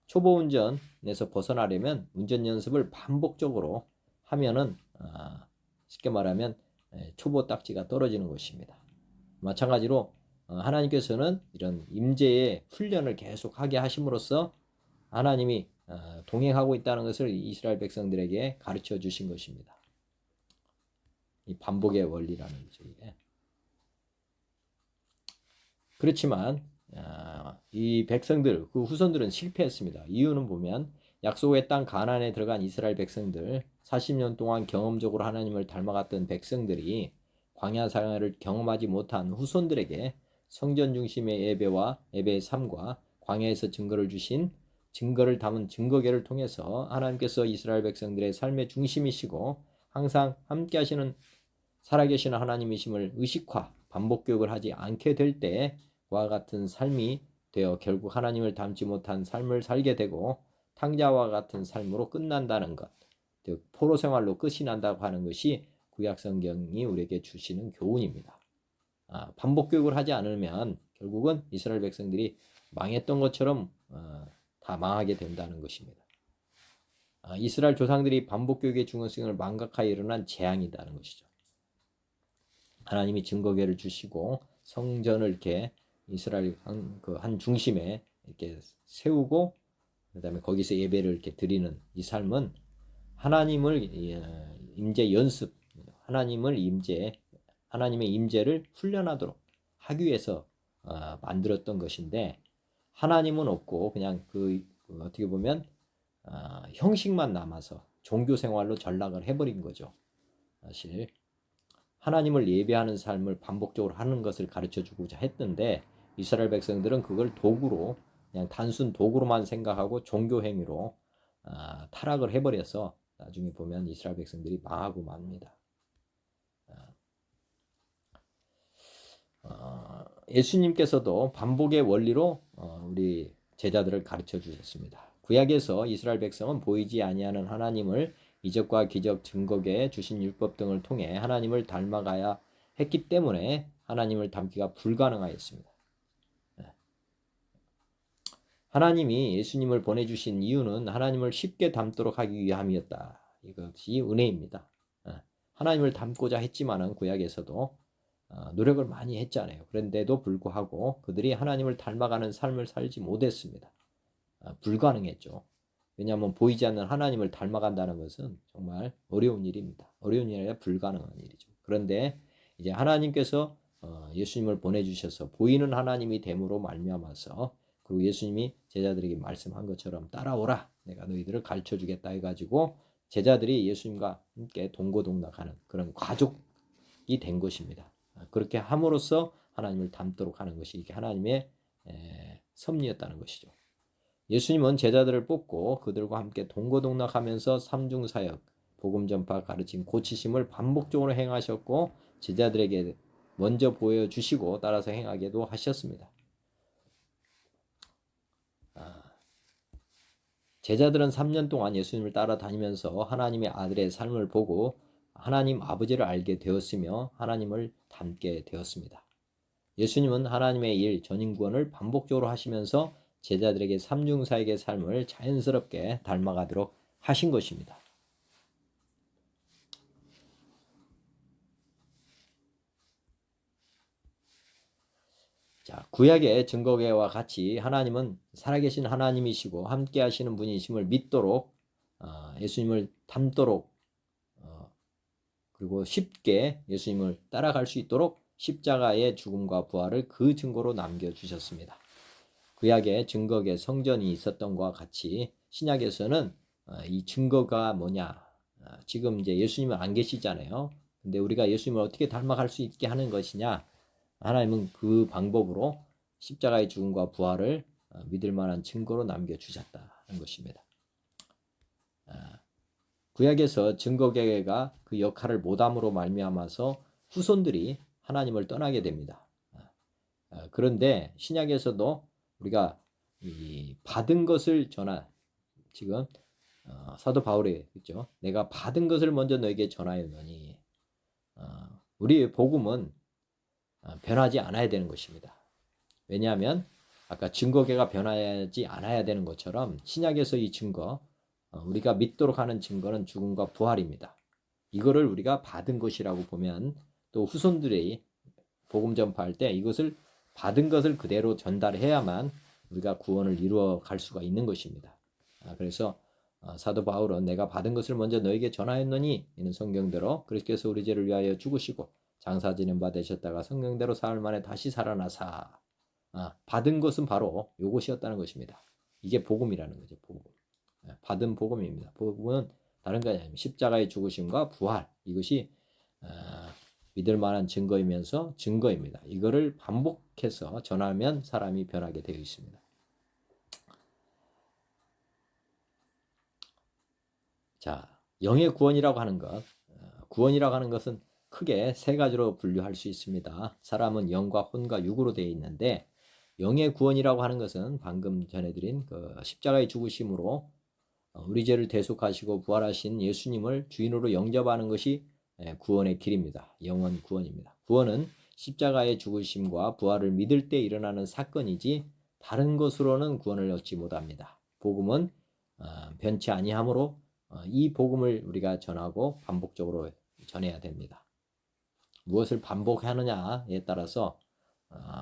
초보 운전에서 벗어나려면 운전 연습을 반복적으로 하면은 쉽게 말하면 초보 딱지가 떨어지는 것입니다. 마찬가지로 하나님께서는 이런 임재의 훈련을 계속하게 하심으로써 하나님이 동행하고 있다는 것을 이스라엘 백성들에게 가르쳐 주신 것입니다. 이 반복의 원리라는 거죠. 그렇지만 이 백성들, 그 후손들은 실패했습니다. 이유는 보면 약속의 땅 가나안에 들어간 이스라엘 백성들, 40년 동안 경험적으로 하나님을 닮아갔던 백성들이 광야 생활을 경험하지 못한 후손들에게 성전 중심의 예배와 예배의 삶과 광야에서 증거를 주신 증거를 담은 증거궤를 통해서 하나님께서 이스라엘 백성들의 삶의 중심이시고 항상 함께 하시는 살아계시는 하나님이심을 의식화, 반복 교육을 하지 않게 될 때와 같은 삶이 되어 결국 하나님을 닮지 못한 삶을 살게 되고 탕자와 같은 삶으로 끝난다는 것, 즉 포로 생활로 끝이 난다고 하는 것이 구약 성경이 우리에게 주시는 교훈입니다. 반복 교육을 하지 않으면 결국은 이스라엘 백성들이 망했던 것처럼 다 망하게 된다는 것입니다. 이스라엘 조상들이 반복 교육의 중요성을 망각하여 일어난 재앙이라는 것이죠. 하나님이 증거궤를 주시고 성전을 이렇게 이스라엘 한 중심에 이렇게 세우고 그다음에 거기서 예배를 이렇게 드리는 이 삶은 하나님을 임재 연습, 하나님의 임재를 훈련하도록 하기 위해서 만들었던 것인데 하나님은 없고 그냥 어떻게 보면 형식만 남아서 종교 생활로 전락을 해버린 거죠. 사실 하나님을 예배하는 삶을 반복적으로 하는 것을 가르쳐 주고자 했는데 이스라엘 백성들은 그걸 도구로 그냥 단순 도구로만 생각하고 종교 행위로 타락을 해버려서 나중에 보면 이스라엘 백성들이 망하고 맙니다. 예수님께서도 반복의 원리로 우리 제자들을 가르쳐 주셨습니다. 구약에서 이스라엘 백성은 보이지 아니하는 하나님을 이적과 기적, 증거궤, 주신 율법 등을 통해 하나님을 닮아가야 했기 때문에 하나님을 닮기가 불가능하였습니다. 하나님이 예수님을 보내주신 이유는 하나님을 쉽게 닮도록 하기 위함이었다. 이것이 은혜입니다. 하나님을 닮고자 했지만은 구약에서도 노력을 많이 했잖아요. 그런데도 불구하고 그들이 하나님을 닮아가는 삶을 살지 못했습니다. 불가능했죠. 왜냐하면 보이지 않는 하나님을 닮아간다는 것은 정말 어려운 일입니다. 어려운 일이 아니라 불가능한 일이죠. 그런데 이제 하나님께서 예수님을 보내주셔서 보이는 하나님이 됨으로 말미암아서 그리고 예수님이 제자들에게 말씀한 것처럼 따라오라 내가 너희들을 가르쳐주겠다 해가지고 제자들이 예수님과 함께 동고동락하는 그런 가족이 된 것입니다. 그렇게 함으로써 하나님을 닮도록 하는 것이 이게 하나님의 섭리였다는 것이죠. 예수님은 제자들을 뽑고 그들과 함께 동고동락하면서 삼중사역, 복음 전파, 가르침, 고치심을 반복적으로 행하셨고 제자들에게 먼저 보여주시고 따라서 행하게도 하셨습니다. 제자들은 3년 동안 예수님을 따라다니면서 하나님의 아들의 삶을 보고 하나님 아버지를 알게 되었으며 하나님을 닮게 되었습니다. 예수님은 하나님의 일, 전인구원을 반복적으로 하시면서 제자들에게 삼중사역의 삶을 자연스럽게 닮아가도록 하신 것입니다. 자, 구약의 증거계와 같이 하나님은 살아계신 하나님이시고 함께 하시는 분이심을 믿도록 예수님을 닮도록 그리고 쉽게 예수님을 따라갈 수 있도록 십자가의 죽음과 부활을 그 증거로 남겨주셨습니다. 구약의 증거계 성전이 있었던 것과 같이 신약에서는 이 증거가 뭐냐, 지금 이제 예수님은 안 계시잖아요. 근데 우리가 예수님을 어떻게 닮아갈 수 있게 하는 것이냐, 하나님은 그 방법으로 십자가의 죽음과 부활을 믿을 만한 증거로 남겨주셨다는 것입니다. 구약에서 증거계가 그 역할을 못함으로 말미암아서 후손들이 하나님을 떠나게 됩니다. 그런데 신약에서도 우리가 받은 것을 지금 사도 바울이 그렇죠. 내가 받은 것을 먼저 너에게 전하였노니 우리의 복음은 변하지 않아야 되는 것입니다. 왜냐하면 아까 증거계가 변하지 않아야 되는 것처럼 신약에서 이 증거, 우리가 믿도록 하는 증거는 죽음과 부활입니다. 이거를 우리가 받은 것이라고 보면 또 후손들이 복음 전파할 때 이것을 받은 것을 그대로 전달해야만 우리가 구원을 이루어 갈 수가 있는 것입니다. 그래서 사도 바울은 내가 받은 것을 먼저 너에게 전하였노니 이는 성경대로 그리스도께서 우리 죄를 위하여 죽으시고 장사 지낸 바 되셨다가 성경대로 사흘 만에 다시 살아나사 받은 것은 바로 이것이었다는 것입니다. 이게 복음이라는 거죠. 복음. 받은 복음입니다. 복음은 다른 게 아니라 십자가의 죽으심과 부활, 이것이 믿을 만한 증거이면서 증거입니다. 이거를 반복해서 전하면 사람이 변하게 되어 있습니다. 자, 영의 구원이라고 하는 것, 구원이라고 하는 것은 크게 세 가지로 분류할 수 있습니다. 사람은 영과 혼과 육으로 되어 있는데 영의 구원이라고 하는 것은 방금 전해드린 그 십자가의 죽으심으로 우리 죄를 대속하시고 부활하신 예수님을 주인으로 영접하는 것이 구원의 길입니다. 영원 구원입니다. 구원은 십자가의 죽으심과 부활을 믿을 때 일어나는 사건이지 다른 것으로는 구원을 얻지 못합니다. 복음은 변치 아니하므로 이 복음을 우리가 전하고 반복적으로 전해야 됩니다. 무엇을 반복하느냐에 따라서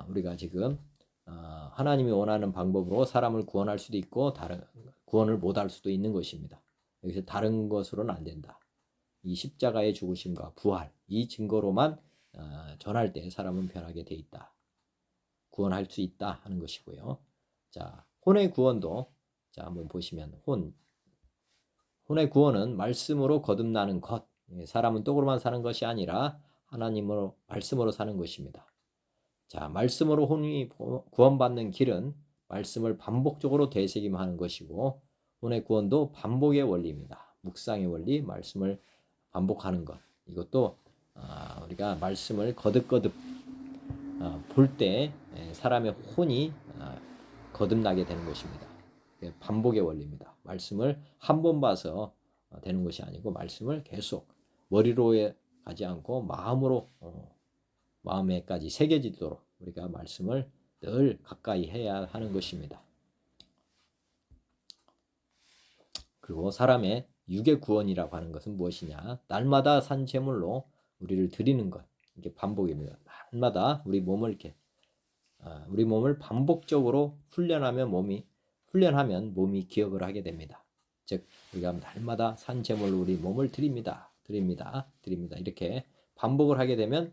우리가 지금 하나님이 원하는 방법으로 사람을 구원할 수도 있고 다른 구원을 못할 수도 있는 것입니다. 여기서 다른 것으로는 안 된다. 이 십자가의 죽으심과 부활 이 증거로만 전할 때 사람은 변하게 돼 있다. 구원할 수 있다 하는 것이고요. 자, 혼의 구원도 자 한번 보시면 혼의 구원은 말씀으로 거듭나는 것. 사람은 떡으로만 사는 것이 아니라 하나님으로 말씀으로 사는 것입니다. 자, 말씀으로 혼이 구원받는 길은 말씀을 반복적으로 되새김하는 것이고 혼의 구원도 반복의 원리입니다. 묵상의 원리, 말씀을 반복하는 것. 이것도 우리가 말씀을 거듭거듭 볼 때 사람의 혼이 거듭나게 되는 것입니다. 반복의 원리입니다. 말씀을 한 번 봐서 되는 것이 아니고 말씀을 계속 머리로 가지 않고 마음으로 마음에까지 새겨지도록 우리가 말씀을 늘 가까이 해야 하는 것입니다. 그리고 사람의 육의 구원이라고 하는 것은 무엇이냐? 날마다 산 제물로 우리를 드리는 것. 이게 반복입니다. 날마다 우리 몸을 반복적으로 훈련하면 몸이 기억을 하게 됩니다. 즉 우리가 날마다 산 제물로 우리 몸을 드립니다. 이렇게 반복을 하게 되면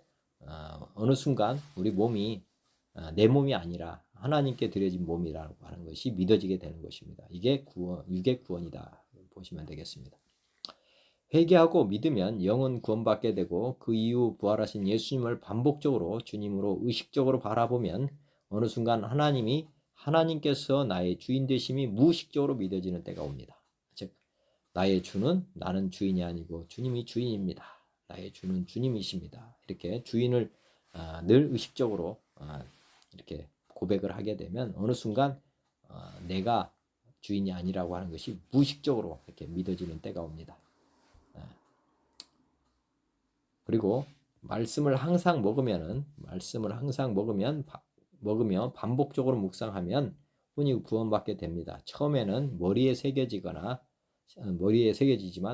어느 순간 우리 몸이 내 몸이 아니라 하나님께 드려진 몸이라고 하는 것이 믿어지게 되는 것입니다. 이게 육의 구원이다 보시면 되겠습니다. 회개하고 믿으면 영은 구원받게 되고 그 이후 부활하신 예수님을 반복적으로 주님으로 의식적으로 바라보면 어느 순간 하나님이 하나님께서 나의 주인 되심이 무의식적으로 믿어지는 때가 옵니다. 즉 나의 주는 나는 주인이 아니고 주님이 주인입니다. 나의 주는 주님이십니다. 이렇게 주인을 늘 의식적으로 이렇게 고백을 하게 되면 어느 순간 내가 주인이 아니라고 하는 것이 무의식적으로 이렇게 믿어지는 때가 옵니다. 그리고 말씀을 항상 먹으면 먹으며 반복적으로 묵상하면 혼이 구원받게 됩니다. 처음에는 머리에 새겨지지만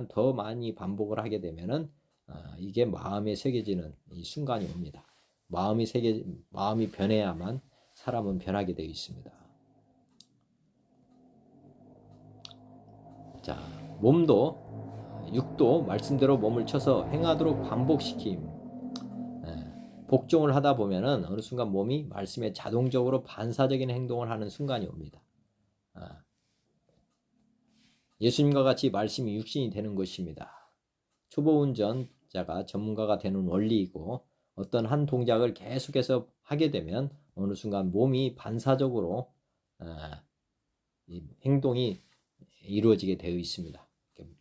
더 많이 반복을 하게 되면은 이게 마음에 새겨지는 이 순간이 옵니다. 마음이 변해야만 사람은 변하게 되어 있습니다. 자, 육도 말씀대로 몸을 쳐서 행하도록 반복시킴. 복종을 하다 보면은 어느 순간 몸이 말씀에 자동적으로 반사적인 행동을 하는 순간이 옵니다. 예수님과 같이 말씀이 육신이 되는 것입니다. 초보 운전자가 전문가가 되는 원리이고 어떤 한 동작을 계속해서 하게 되면 어느 순간 몸이 반사적으로 이 행동이 이루어지게 되어 있습니다.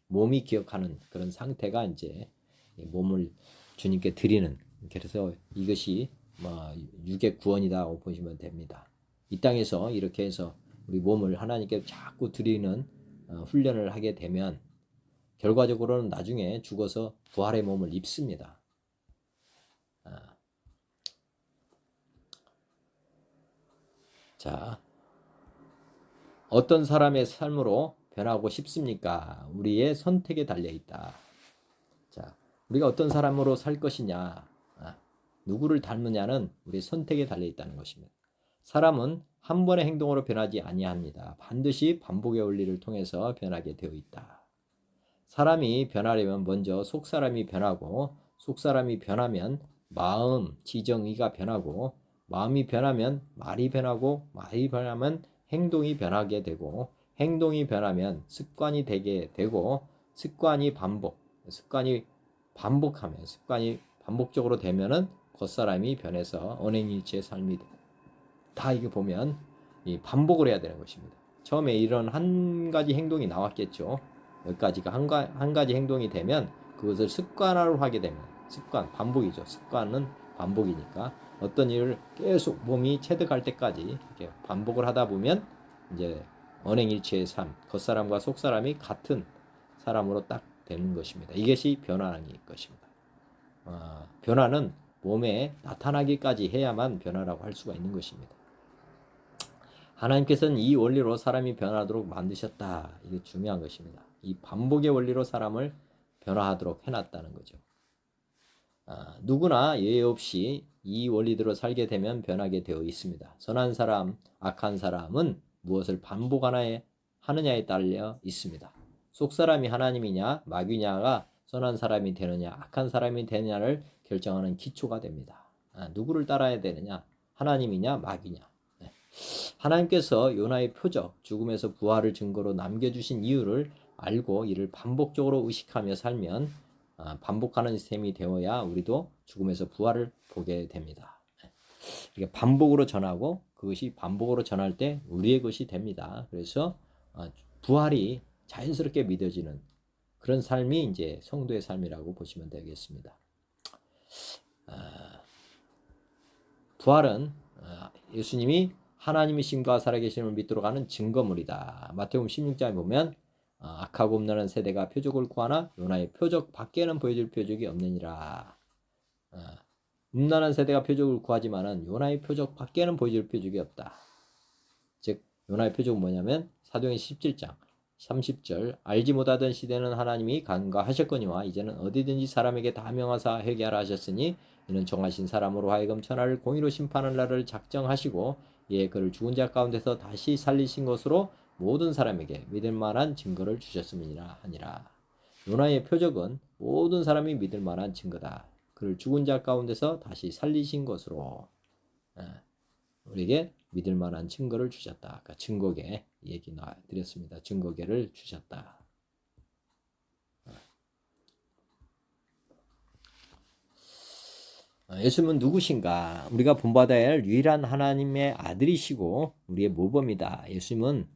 몸이 기억하는 그런 상태가 이제 몸을 주님께 드리는, 그래서 이것이 육의 구원이라고 보시면 됩니다. 이 땅에서 이렇게 해서 우리 몸을 하나님께 자꾸 드리는 훈련을 하게 되면 결과적으로는 나중에 죽어서 부활의 몸을 입습니다. 자, 어떤 사람의 삶으로 변하고 싶습니까? 우리의 선택에 달려 있다. 자, 우리가 어떤 사람으로 살 것이냐, 누구를 닮느냐는 우리의 선택에 달려 있다는 것입니다. 사람은 한 번의 행동으로 변하지 아니합니다. 반드시 반복의 원리를 통해서 변하게 되어 있다. 사람이 변하려면 먼저 속사람이 변하고, 속사람이 변하면 마음, 지정의가 변하고, 마음이 변하면 말이 변하고, 말이 변하면 행동이 변하게 되고, 행동이 변하면 습관이 되게 되고, 습관이 반복적으로 되면은 겉사람이 변해서 언행일치의 삶이 되고, 다 이게 보면 이 반복을 해야 되는 것입니다. 처음에 이런 한 가지 행동이 나왔겠죠. 여기까지가 한 가지 행동이 되면 그것을 습관화로 하게 되면, 반복이죠. 습관은 반복이니까 어떤 일을 계속 몸이 체득할 때까지 이렇게 반복을 하다 보면 이제 언행일치의 삶, 겉사람과 속사람이 같은 사람으로 딱 되는 것입니다. 이것이 변화라는 것입니다. 변화는 몸에 나타나기까지 해야만 변화라고 할 수가 있는 것입니다. 하나님께서는 이 원리로 사람이 변화하도록 만드셨다. 이게 중요한 것입니다. 이 반복의 원리로 사람을 변화하도록 해놨다는 거죠. 누구나 예외 없이 이 원리대로 살게 되면 변하게 되어 있습니다. 선한 사람, 악한 사람은 무엇을 반복하느냐에 달려 있습니다. 속사람이 하나님이냐 마귀냐가 선한 사람이 되느냐 악한 사람이 되느냐를 결정하는 기초가 됩니다. 누구를 따라야 되느냐, 하나님이냐 마귀냐. 하나님께서 요나의 표적, 죽음에서 부활을 증거로 남겨주신 이유를 알고 이를 반복적으로 의식하며 살면 반복하는 셈이 되어야 우리도 죽음에서 부활을 보게 됩니다. 이게 반복으로 전하고 그것이 반복으로 전할 때 우리의 것이 됩니다. 그래서 부활이 자연스럽게 믿어지는 그런 삶이 이제 성도의 삶이라고 보시면 되겠습니다. 부활은 예수님이 하나님이심과 살아계심을 믿도록 하는 증거물이다. 마태복음 16장에 보면 악하고 음란한 세대가 표적을 구하나 요나의 표적 밖에는 보여줄 표적이 없느니라. 음란한 세대가 표적을 구하지만은 요나의 표적 밖에는 보여줄 표적이 없다. 즉 요나의 표적은 뭐냐면 사도행전 17장 30절 알지 못하던 시대는 하나님이 간과하셨거니와 이제는 어디든지 사람에게 다 명하사 회개하라 하셨으니 이는 정하신 사람으로 하여금 천하를 공의로 심판할 날을 작정하시고 이에 그를 죽은 자 가운데서 다시 살리신 것으로 모든 사람에게 믿을 만한 증거를 주셨음이니라 하니라. 요나의 표적은 모든 사람이 믿을 만한 증거다. 그를 죽은 자 가운데서 다시 살리신 것으로 우리에게 믿을 만한 증거를 주셨다. 아까 증거계 얘기 드렸습니다. 증거계를 주셨다. 예수님은 누구신가? 우리가 본받아야 할 유일한 하나님의 아들이시고 우리의 모범이다. 예수님은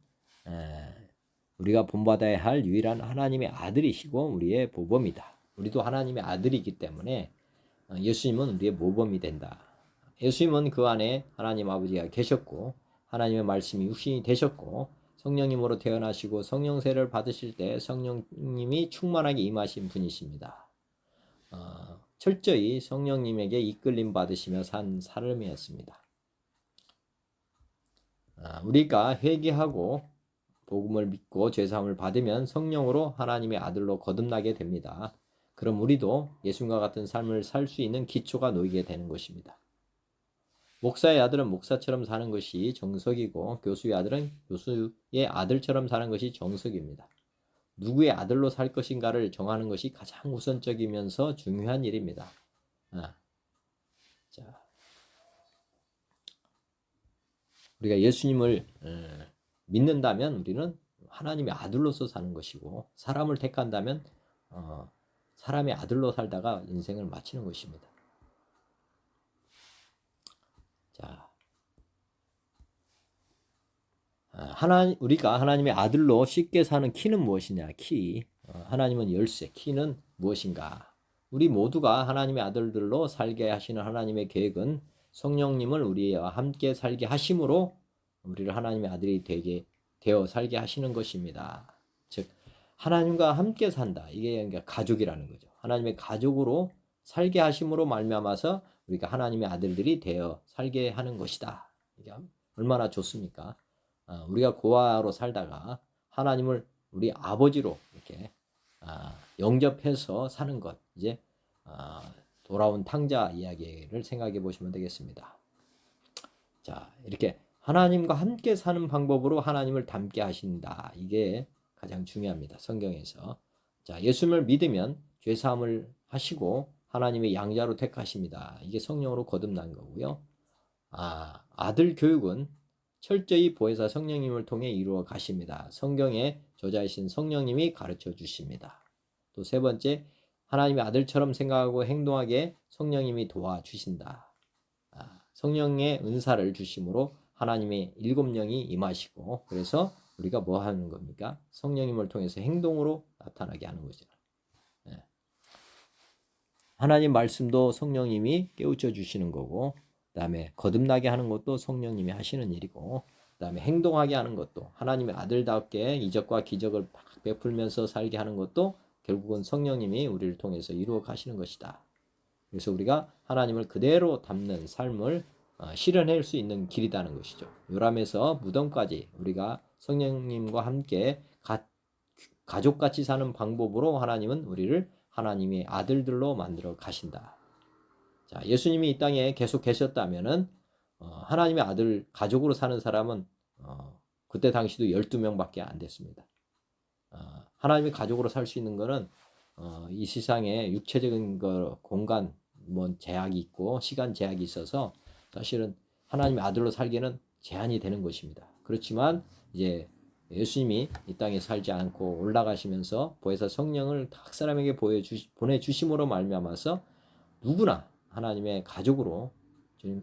우리가 본받아야 할 유일한 하나님의 아들이시고 우리의 모범이다. 우리도 하나님의 아들이기 때문에 예수님은 우리의 모범이 된다. 예수님은 그 안에 하나님 아버지가 계셨고 하나님의 말씀이 육신이 되셨고 성령님으로 태어나시고 성령세를 받으실 때 성령님이 충만하게 임하신 분이십니다. 철저히 성령님에게 이끌림 받으시며 산 사람이었습니다. 우리가 회개하고 복음을 믿고 죄사함을 받으면 성령으로 하나님의 아들로 거듭나게 됩니다. 그럼 우리도 예수님과 같은 삶을 살 수 있는 기초가 놓이게 되는 것입니다. 목사의 아들은 목사처럼 사는 것이 정석이고 교수의 아들은 교수의 아들처럼 사는 것이 정석입니다. 누구의 아들로 살 것인가를 정하는 것이 가장 우선적이면서 중요한 일입니다. 자, 우리가 예수님을 믿는다면 우리는 하나님의 아들로서 사는 것이고 사람을 택한다면 사람의 아들로 살다가 인생을 마치는 것입니다. 자, 우리가 하나님의 아들로 쉽게 사는 키는 무엇이냐? 키. 하나님은 열쇠. 키는 무엇인가? 우리 모두가 하나님의 아들들로 살게 하시는 하나님의 계획은 성령님을 우리와 함께 살게 하심으로 우리를 하나님의 아들이 되어 살게 하시는 것입니다. 즉 하나님과 함께 산다. 이게 그러니까 가족이라는 거죠. 하나님의 가족으로 살게 하심으로 말미암아서 우리가 하나님의 아들들이 되어 살게 하는 것이다. 이게 얼마나 좋습니까? 우리가 고아로 살다가 하나님을 우리 아버지로 이렇게 영접해서 사는 것. 이제 돌아온 탕자 이야기를 생각해 보시면 되겠습니다. 자, 이렇게 하나님과 함께 사는 방법으로 하나님을 닮게 하신다. 이게 가장 중요합니다. 성경에서. 자, 예수님을 믿으면 죄사함을 하시고 하나님의 양자로 택하십니다. 이게 성령으로 거듭난 거고요. 아들 교육은 철저히 보혜사 성령님을 통해 이루어 가십니다. 성경의 저자이신 성령님이 가르쳐 주십니다. 또 세 번째, 하나님의 아들처럼 생각하고 행동하게 성령님이 도와주신다. 성령의 은사를 주심으로 하나님의 일곱 영이 임하시고 그래서 우리가 뭐 하는 겁니까? 성령님을 통해서 행동으로 나타나게 하는 거죠. 하나님 말씀도 성령님이 깨우쳐 주시는 거고 그 다음에 거듭나게 하는 것도 성령님이 하시는 일이고 그 다음에 행동하게 하는 것도 하나님의 아들답게 이적과 기적을 베풀면서 살게 하는 것도 결국은 성령님이 우리를 통해서 이루어 가시는 것이다. 그래서 우리가 하나님을 그대로 닮는 삶을 실현할 수 있는 길이라는 것이죠. 요람에서 무덤까지 우리가 성령님과 함께 가족같이 사는 방법으로 하나님은 우리를 하나님의 아들들로 만들어 가신다. 자, 예수님이 이 땅에 계속 계셨다면은 하나님의 아들 가족으로 사는 사람은 그때 당시도 12명밖에 안 됐습니다. 하나님의 가족으로 살 수 있는 거는 이 세상에 육체적인 공간 제약이 있고 시간 제약이 있어서 사실은 하나님의 아들로 살기에는 제한이 되는 것입니다. 그렇지만 이제 예수님이 이 땅에 살지 않고 올라가시면서 보혜사 성령을 각 사람에게 보내주심으로 말미암아서 누구나 하나님의 가족으로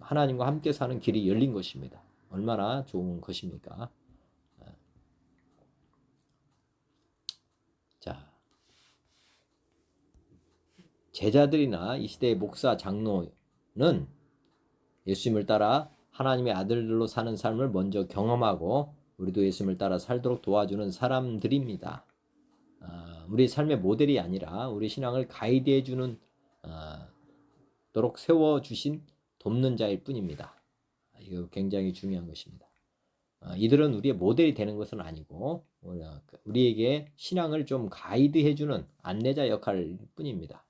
하나님과 함께 사는 길이 열린 것입니다. 얼마나 좋은 것입니까? 자, 제자들이나 이 시대의 목사, 장로는 예수님을 따라 하나님의 아들들로 사는 삶을 먼저 경험하고 우리도 예수님을 따라 살도록 도와주는 사람들입니다. 우리 삶의 모델이 아니라 우리 신앙을 가이드해주는 도록 세워주신 돕는 자일 뿐입니다. 이거 굉장히 중요한 것입니다. 이들은 우리의 모델이 되는 것은 아니고 우리에게 신앙을 좀 가이드해주는 안내자 역할일 뿐입니다.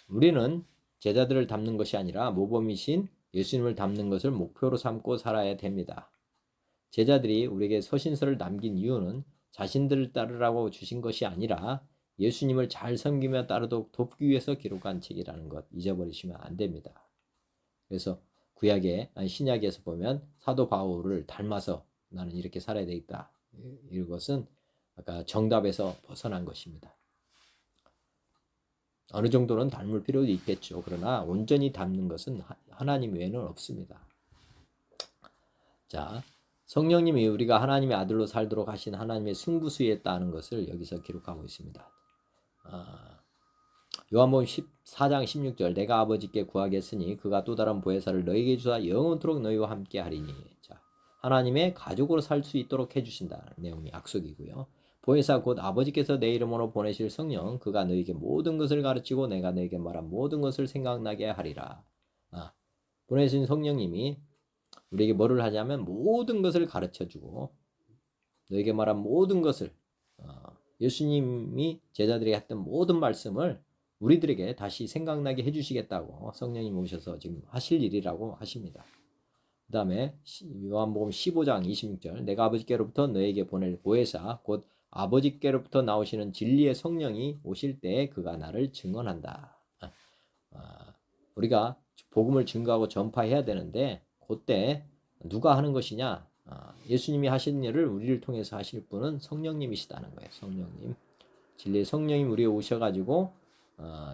우리는 제자들을 닮는 것이 아니라 모범이신 예수님을 닮는 것을 목표로 삼고 살아야 됩니다. 제자들이 우리에게 서신서를 남긴 이유는 자신들을 따르라고 주신 것이 아니라 예수님을 잘 섬기며 따르도록 돕기 위해서 기록한 책이라는 것 잊어버리시면 안 됩니다. 그래서 신약에서 보면 사도 바울을 닮아서 나는 이렇게 살아야 되겠다. 이것은 아까 정답에서 벗어난 것입니다. 어느 정도는 닮을 필요도 있겠죠. 그러나 온전히 닮는 것은 하나님 외에는 없습니다. 자, 성령님이 우리가 하나님의 아들로 살도록 하신 하나님의 승부수였다는 것을 여기서 기록하고 있습니다. 요한복음 14장 16절 내가 아버지께 구하겠으니 그가 또 다른 보혜사를 너희에게 주사 영원토록 너희와 함께 하리니. 자, 하나님의 가족으로 살 수 있도록 해주신다는 내용이 약속이고요. 보혜사 곧 아버지께서 내 이름으로 보내실 성령 그가 너희에게 모든 것을 가르치고 내가 너희에게 말한 모든 것을 생각나게 하리라. 보내신 성령님이 우리에게 뭐를 하냐면 모든 것을 가르쳐주고 너희에게 말한 모든 것을 예수님이 제자들에게 했던 모든 말씀을 우리들에게 다시 생각나게 해주시겠다고 성령님 오셔서 지금 하실 일이라고 하십니다. 그 다음에 요한복음 15장 26절 내가 아버지께로부터 너에게 보낼 보혜사 곧 아버지께로부터 나오시는 진리의 성령이 오실 때 그가 나를 증언한다. 우리가 복음을 증거하고 전파해야 되는데 그때 누가 하는 것이냐? 예수님이 하신 일을 우리를 통해서 하실 분은 성령님이시다는 거예요. 성령님. 진리의 성령님 우리에 오셔가지고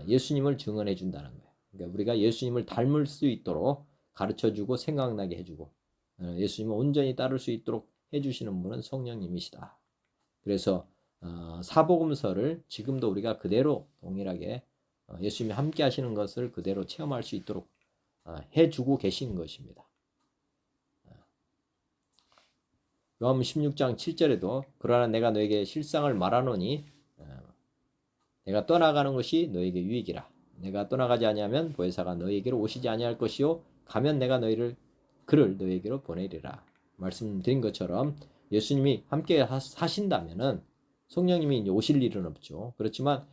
예수님을 증언해 준다는 거예요. 그러니까 우리가 예수님을 닮을 수 있도록 가르쳐주고 생각나게 해주고 예수님을 온전히 따를 수 있도록 해주시는 분은 성령님이시다. 그래서 사복음서를 지금도 우리가 그대로 동일하게 예수님이 함께 하시는 것을 그대로 체험할 수 있도록 해주고 계신 것입니다. 요한복음 16장 7절에도 그러나 내가 너에게 실상을 말하노니 내가 떠나가는 것이 너에게 유익이라. 내가 떠나가지 아니하면 보혜사가 너희에게로 오시지 아니할 것이요 가면 내가 그를 너희에게로 보내리라. 말씀드린 것처럼 예수님이 함께 사신다면은 성령님이 이제 오실 일은 없죠. 그렇지만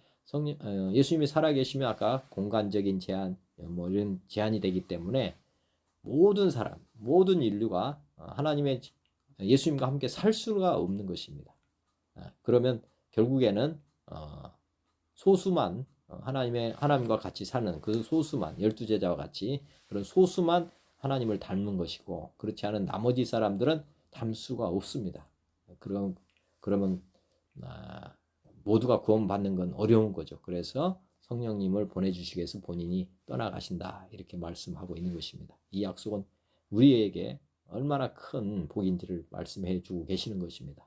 예수님이 살아계시면 아까 공간적인 제한 뭐 이런 제한이 되기 때문에 모든 사람, 모든 인류가 하나님의 예수님과 함께 살 수가 없는 것입니다. 그러면 결국에는 소수만 하나님과 같이 사는 그 소수만 12제자와 같이 그런 소수만 하나님을 닮는 것이고 그렇지 않은 나머지 사람들은 닮을 수가 없습니다. 그러면 모두가 구원받는 건 어려운 거죠. 그래서 성령님을 보내주시기 위해서 본인이 떠나가신다 이렇게 말씀하고 있는 것입니다. 이 약속은 우리에게 얼마나 큰 복인지를 말씀해 주고 계시는 것입니다.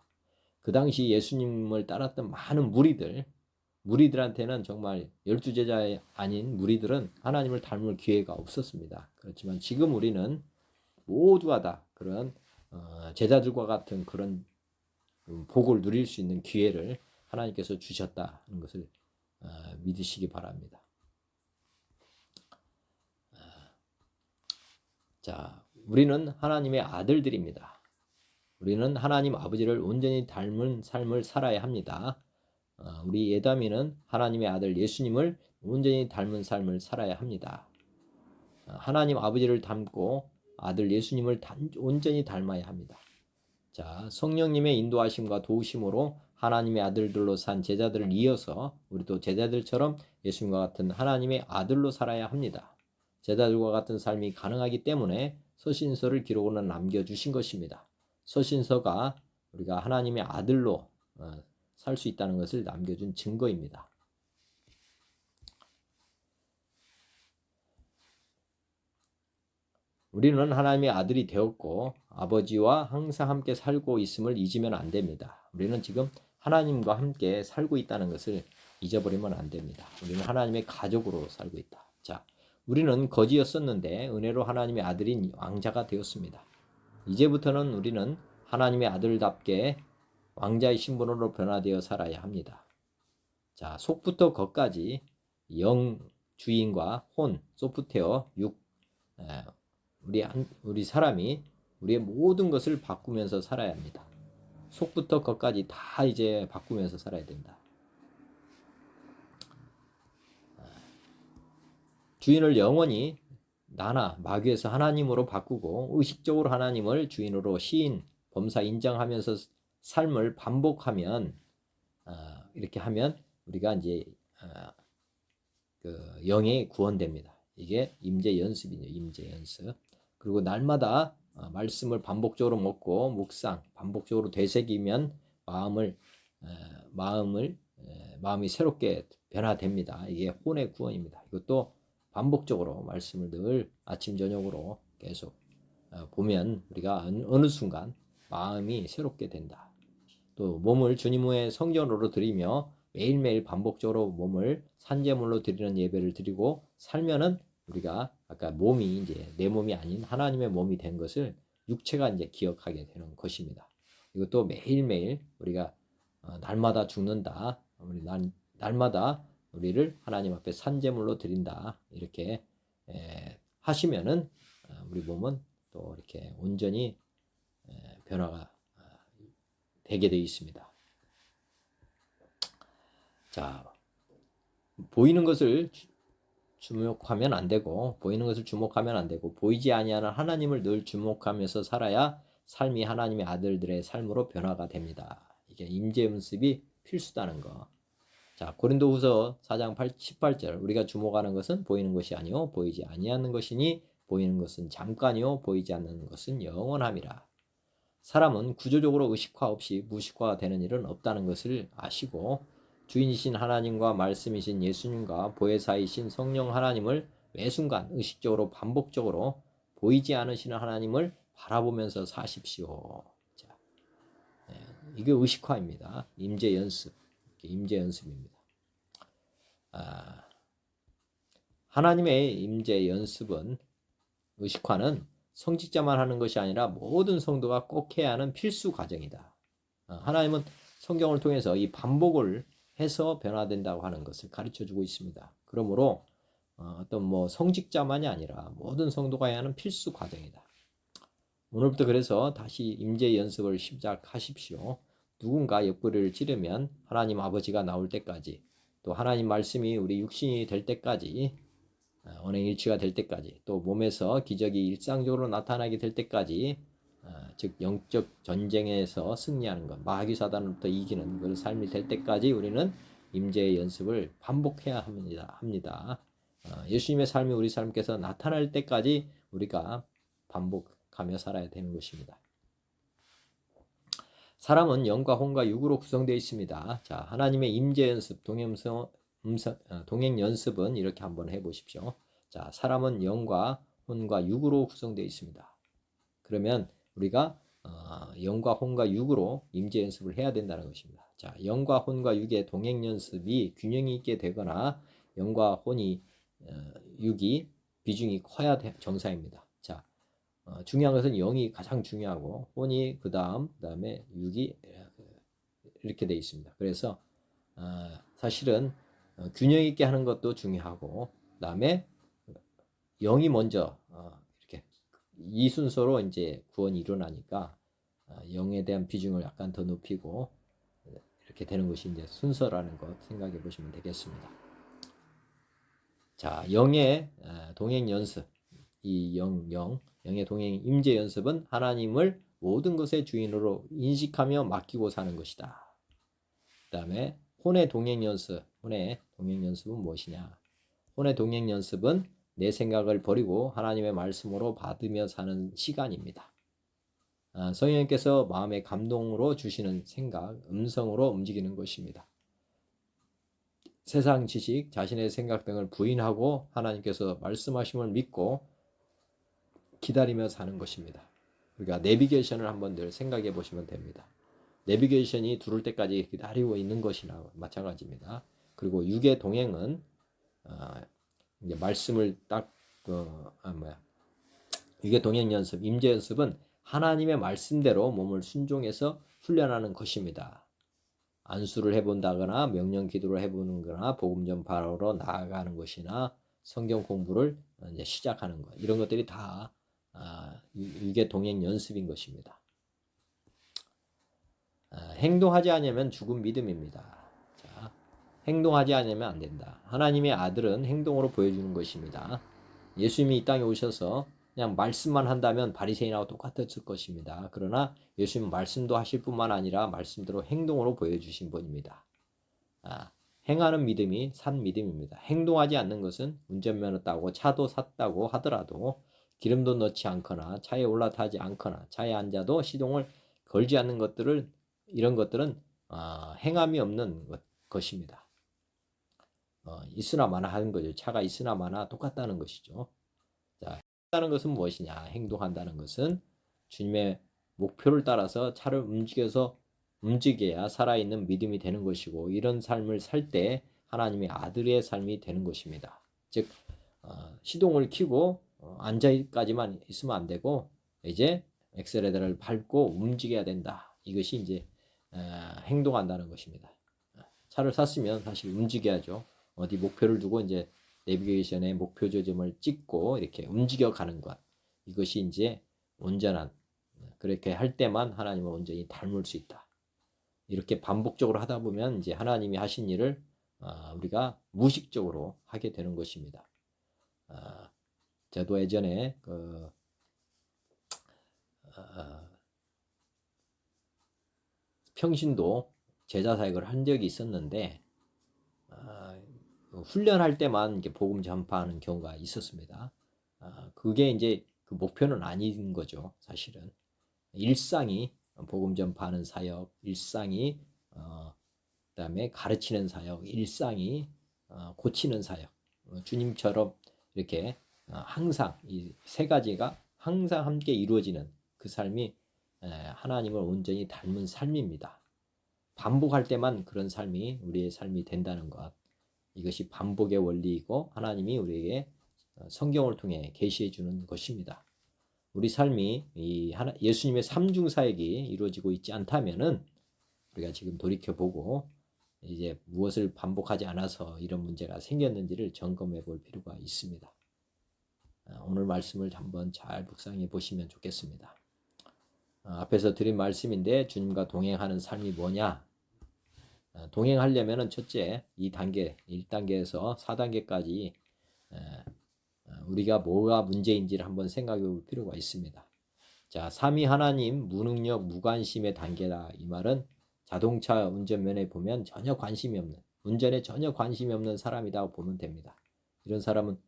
그 당시 예수님을 따랐던 많은 무리들한테는 정말 12제자 아닌 무리들은 하나님을 닮을 기회가 없었습니다. 그렇지만 지금 우리는 모두가 다 그런 제자들과 같은 그런 복을 누릴 수 있는 기회를 하나님께서 주셨다는 것을 믿으시기 바랍니다. 자, 우리는 하나님의 아들들입니다. 우리는 하나님 아버지를 온전히 닮은 삶을 살아야 합니다. 우리 예담이는 하나님의 아들 예수님을 온전히 닮은 삶을 살아야 합니다. 하나님 아버지를 닮고 아들 예수님을 온전히 닮아야 합니다. 자, 성령님의 인도하심과 도우심으로 하나님의 아들들로 산 제자들을 이어서 우리도 제자들처럼 예수님과 같은 하나님의 아들로 살아야 합니다. 제자들과 같은 삶이 가능하기 때문에 서신서를 기록으로 남겨주신 것입니다. 서신서가 우리가 하나님의 아들로 살 수 있다는 것을 남겨준 증거입니다. 우리는 하나님의 아들이 되었고 아버지와 항상 함께 살고 있음을 잊으면 안 됩니다. 우리는 지금 하나님과 함께 살고 있다는 것을 잊어버리면 안 됩니다. 우리는 하나님의 가족으로 살고 있다. 자, 우리는 거지였었는데 은혜로 하나님의 아들인 왕자가 되었습니다. 이제부터는 우리는 하나님의 아들답게 왕자의 신분으로 변화되어 살아야 합니다. 자, 속부터 겉까지 영, 주인과 혼, 소프트웨어, 우리 사람이 우리의 모든 것을 바꾸면서 살아야 합니다. 속부터 겉까지 다 이제 바꾸면서 살아야 된다. 주인을 영원히 나나 마귀에서 하나님으로 바꾸고 의식적으로 하나님을 주인으로 시인, 범사 인정하면서 삶을 반복하면 이렇게 하면 우리가 이제 그 영에 구원됩니다. 이게 임재 연습이죠. 임재 연습. 그리고 날마다 말씀을 반복적으로 먹고 묵상, 반복적으로 되새기면 마음이 새롭게 변화됩니다. 이게 혼의 구원입니다. 이것도 반복적으로 말씀을 늘 아침 저녁으로 계속 보면 우리가 어느 순간 마음이 새롭게 된다. 또 몸을 주님의 성전으로 드리며 매일매일 반복적으로 몸을 산제물로 드리는 예배를 드리고 살면은 우리가 아까 몸이 이제 내 몸이 아닌 하나님의 몸이 된 것을 육체가 이제 기억하게 되는 것입니다. 이것도 매일매일 우리가 날마다 죽는다. 우리 날마다 우리를 하나님 앞에 산제물로 드린다. 이렇게 하시면은 우리 몸은 또 이렇게 온전히 변화가 되게 되어 있습니다. 자, 보이는 것을 주목하면 안 되고 보이지 아니하는 하나님을 늘 주목하면서 살아야 삶이 하나님의 아들들의 삶으로 변화가 됩니다. 이게 임재 연습이 필수다는 거. 자, 고린도후서 4장 18절 우리가 주목하는 것은 보이는 것이 아니요 보이지 아니하는 것이니 보이는 것은 잠깐이요 보이지 않는 것은 영원함이라. 사람은 구조적으로 의식화 없이 무식화가 되는 일은 없다는 것을 아시고 주인이신 하나님과 말씀이신 예수님과 보혜사이신 성령 하나님을 매 순간 의식적으로 반복적으로 보이지 않으시는 하나님을 바라보면서 사십시오. 자, 이게 의식화입니다. 임재 연습, 임재 연습입니다. 하나님의 임재 연습은 의식화는 성직자만 하는 것이 아니라 모든 성도가 꼭 해야 하는 필수 과정이다. 하나님은 성경을 통해서 이 반복을 해서 변화된다고 하는 것을 가르쳐주고 있습니다. 그러므로 어떤 성직자만이 아니라 모든 성도가 해야 하는 필수 과정이다. 오늘부터 그래서 다시 임재 연습을 시작하십시오. 누군가 옆구리를 찌르면 하나님 아버지가 나올 때까지, 또 하나님 말씀이 우리 육신이 될 때까지, 언행일치가 될 때까지, 또 몸에서 기적이 일상적으로 나타나게 될 때까지, 즉 영적 전쟁에서 승리하는 것, 마귀 사단으로부터 이기는 그 삶이 될 때까지 우리는 임재의 연습을 반복해야 합니다. 예수님의 삶이 우리 삶께서 나타날 때까지 우리가 반복하며 살아야 되는 것입니다. 사람은 영과 혼과 육으로 구성되어 있습니다. 자, 하나님의 임재 연습, 동행 연습은 이렇게 한번 해보십시오. 자, 사람은 영과 혼과 육으로 구성되어 있습니다. 그러면 우리가 영과 혼과 육으로 임재 연습을 해야 된다는 것입니다. 자, 영과 혼과 육의 동행 연습이 균형이 있게 되거나 영과 혼이 육이 비중이 커야 정상입니다. 자, 중요한 것은 영이 가장 중요하고 혼이 그다음에 육이 이렇게 되어 있습니다. 그래서 사실은 균형 있게 하는 것도 중요하고 그다음에 영이 먼저 이렇게 이 순서로 이제 구원이 일어나니까 영에 대한 비중을 약간 더 높이고 이렇게 되는 것이 이제 순서라는 것 생각해 보시면 되겠습니다. 자, 영의 동행 연습, 이 영의 동행 임재 연습은 하나님을 모든 것의 주인으로 인식하며 맡기고 사는 것이다. 그 다음에 혼의 동행 연습은 무엇이냐? 혼의 동행 연습은 내 생각을 버리고 하나님의 말씀으로 받으며 사는 시간입니다. 성령님께서 마음의 감동으로 주시는 생각, 음성으로 움직이는 것입니다. 세상 지식, 자신의 생각 등을 부인하고 하나님께서 말씀하심을 믿고 기다리며 사는 것입니다. 우리가 내비게이션을 한번 늘 생각해 보시면 됩니다. 내비게이션이 두를 때까지 기다리고 있는 것이나 마찬가지입니다. 그리고 육의 동행은 이제 말씀을 육의 동행 연습, 임재 연습은 하나님의 말씀대로 몸을 순종해서 훈련하는 것입니다. 안수를 해본다거나 명령 기도를 해보는 거나 복음 전파로 나아가는 것이나 성경 공부를 이제 시작하는 것, 이런 것들이 다 육의 동행 연습인 것입니다. 행동하지 않으면 죽은 믿음입니다. 자, 행동하지 않으면 안 된다. 하나님의 아들은 행동으로 보여주는 것입니다. 예수님이 이 땅에 오셔서 그냥 말씀만 한다면 바리새인하고 똑같았을 것입니다. 그러나 예수님은 말씀도 하실 뿐만 아니라 말씀대로 행동으로 보여주신 분입니다. 행하는 믿음이 산 믿음입니다. 행동하지 않는 것은 운전면허 따고 차도 샀다고 하더라도 기름도 넣지 않거나 차에 올라타지 않거나 차에 앉아도 시동을 걸지 않는 것들을, 이런 것들은 행함이 없는 것입니다. 있으나 마나 하는 거죠. 차가 있으나 마나 똑같다는 것이죠. 자, 행동하는 것은 무엇이냐? 행동한다는 것은 주님의 목표를 따라서 차를 움직여야 살아있는 믿음이 되는 것이고, 이런 삶을 살 때 하나님의 아들의 삶이 되는 것입니다. 즉 시동을 켜고 앉아까지만 있으면 안 되고 이제 엑셀레터를 밟고 움직여야 된다. 이것이 이제 행동한다는 것입니다. 차를 샀으면 사실 움직여야죠. 어디 목표를 두고 이제 내비게이션에 목표 지점을 찍고 이렇게 움직여 가는 것. 이것이 이제 온전한, 그렇게 할 때만 하나님을 온전히 닮을 수 있다. 이렇게 반복적으로 하다 보면 이제 하나님이 하신 일을 우리가 무의식적으로 하게 되는 것입니다. 저도 예전에 평신도 제자 사역을 한 적이 있었는데 훈련할 때만 이렇게 복음 전파하는 경우가 있었습니다. 그게 이제 그 목표는 아닌 거죠, 사실은. 일상이 복음 전파하는 사역, 일상이 그다음에 가르치는 사역, 일상이 고치는 사역, 주님처럼 이렇게 항상 이 세 가지가 항상 함께 이루어지는 그 삶이 하나님을 온전히 닮은 삶입니다. 반복할 때만 그런 삶이 우리의 삶이 된다는 것, 이것이 반복의 원리이고 하나님이 우리에게 성경을 통해 계시해 주는 것입니다. 우리 삶이 예수님의 삼중 사역이 이루어지고 있지 않다면은 우리가 지금 돌이켜보고 이제 무엇을 반복하지 않아서 이런 문제가 생겼는지를 점검해 볼 필요가 있습니다. 오늘 말씀을 한번 잘 묵상해 보시면 좋겠습니다. 앞에서 드린 말씀인데 주님과 동행하는 삶이 뭐냐? 동행하려면 첫째 2단계, 1단계에서 4단계까지 우리가 뭐가 문제인지를 한번 생각해 볼 필요가 있습니다. 자, 3위 하나님 무능력 무관심의 단계다. 이 말은 자동차 운전면에 보면 전혀 관심이 없는, 운전에 전혀 관심이 없는 사람이라고 보면 됩니다. 이런 사람은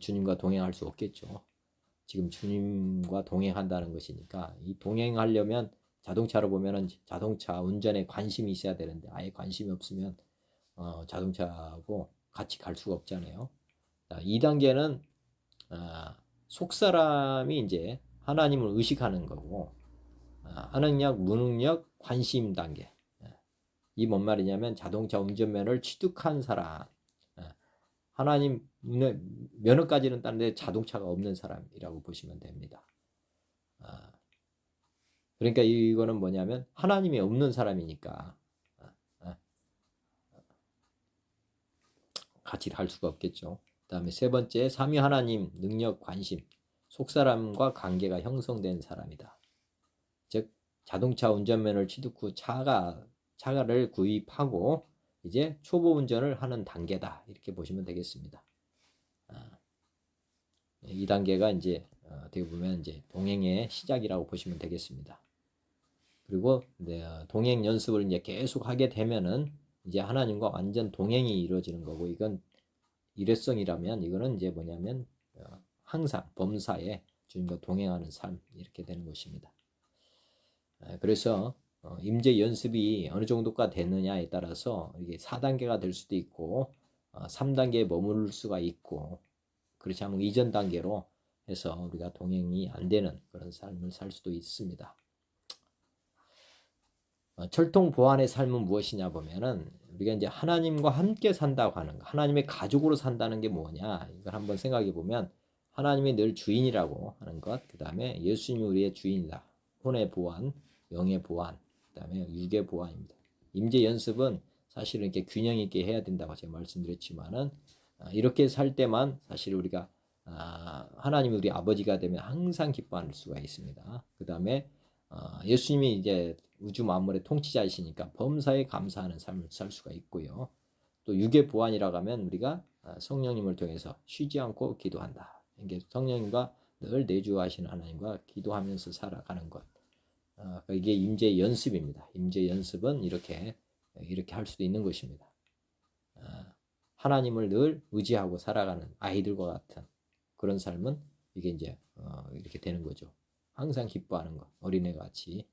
주님과 동행할 수 없겠죠. 지금 주님과 동행한다는 것이니까 이 동행하려면 자동차로 보면은 자동차 운전에 관심이 있어야 되는데 아예 관심이 없으면 자동차하고 같이 갈 수가 없잖아요. 자, 2단계는 속사람이 이제 하나님을 의식하는 거고, 하능력, 무능력, 관심 단계. 이 뭔 말이냐면 자동차 운전면허를 취득한 사람, 하나님 면허까지는 따는데 자동차가 없는 사람이라고 보시면 됩니다. 그러니까 이거는 뭐냐면 하나님이 없는 사람이니까 같이 갈 수가 없겠죠. 그다음에 세 번째, 삼위 하나님 능력, 관심, 속사람과 관계가 형성된 사람이다. 즉 자동차 운전면허를 취득 후 차를 구입하고 이제 초보 운전을 하는 단계다. 이렇게 보시면 되겠습니다. 이 단계가 이제 어떻게 보면 이제 동행의 시작이라고 보시면 되겠습니다. 그리고 동행 연습을 이제 계속 하게 되면은 이제 하나님과 완전 동행이 이루어지는 거고, 이건 일회성이라면 이거는 이제 뭐냐면 항상 범사에 주님과 동행하는 삶, 이렇게 되는 것입니다. 그래서 임재 연습이 어느 정도가 되느냐에 따라서 이게 4단계가 될 수도 있고 3단계에 머무를 수가 있고, 그렇지 않으면 이전 단계로 해서 우리가 동행이 안 되는 그런 삶을 살 수도 있습니다. 철통 보안의 삶은 무엇이냐 보면은 우리가 이제 하나님과 함께 산다고 하는 거, 하나님의 가족으로 산다는 게 뭐냐, 이걸 한번 생각해 보면 하나님이 늘 주인이라고 하는 것, 그 다음에 예수님이 우리의 주인이다. 혼의 보안, 영의 보안, 그 다음에 육의 보안입니다. 임재 연습은 사실은 이렇게 균형 있게 해야 된다고 제가 말씀드렸지만은 이렇게 살 때만 사실 우리가 하나님이 우리 아버지가 되면 항상 기뻐할 수가 있습니다. 그 다음에 예수님이 이제 우주 만물의 통치자이시니까 범사에 감사하는 삶을 살 수가 있고요. 또 육의 보안이라고 하면 우리가 성령님을 통해서 쉬지 않고 기도한다. 이게 성령님과 늘 내주하시는 하나님과 기도하면서 살아가는 것. 이게 임재 연습입니다. 임재 연습은 이렇게 할 수도 있는 것입니다. 하나님을 늘 의지하고 살아가는 아이들과 같은 그런 삶은 이게 이제 이렇게 되는 거죠. 항상 기뻐하는 것, 어린애 같이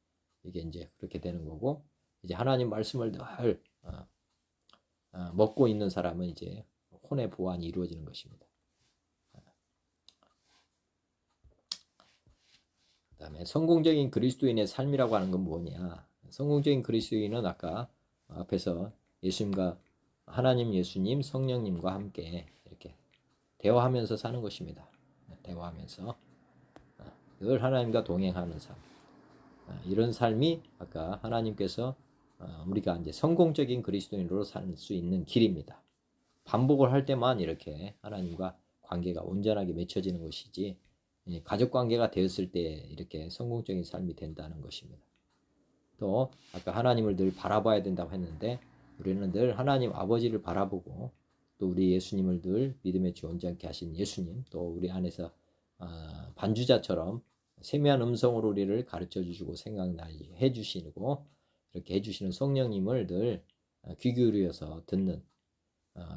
이게 이제 그렇게 되는 거고, 이제 하나님 말씀을 늘 먹고 있는 사람은 이제 혼의 보완이 이루어지는 것입니다. 그다음에 성공적인 그리스도인의 삶이라고 하는 건 뭐냐? 성공적인 그리스도인은 아까 앞에서 예수님과 하나님, 예수님, 성령님과 함께 이렇게 대화하면서 사는 것입니다. 대화하면서 늘 하나님과 동행하는 삶. 이런 삶이 아까 하나님께서 우리가 이제 성공적인 그리스도인으로 살 수 있는 길입니다. 반복을 할 때만 이렇게 하나님과 관계가 온전하게 맺혀지는 것이지, 가족 관계가 되었을 때 이렇게 성공적인 삶이 된다는 것입니다. 또 아까 하나님을 늘 바라봐야 된다고 했는데, 우리는 늘 하나님 아버지를 바라보고 또 우리 예수님을 늘 믿음의 주 온전케 하신 예수님, 또 우리 안에서 반주자처럼 세미한 음성으로 우리를 가르쳐 주시고 생각나게 해주시고 이렇게 해주시는 성령님을 늘 귀 기울여서 듣는,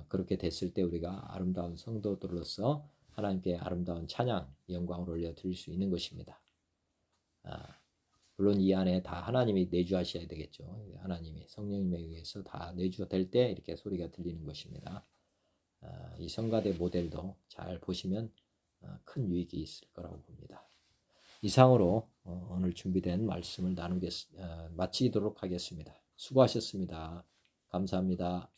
그렇게 됐을 때 우리가 아름다운 성도들로서 하나님께 아름다운 찬양, 영광을 올려드릴 수 있는 것입니다. 물론 이 안에 다 하나님이 내주하셔야 되겠죠. 하나님이 성령님에 의해서 다 내주될 때 이렇게 소리가 들리는 것입니다. 이 성가대 모델도 잘 보시면 큰 유익이 있을 거라고 봅니다. 이상으로 오늘 준비된 말씀을 마치도록 하겠습니다. 수고하셨습니다. 감사합니다.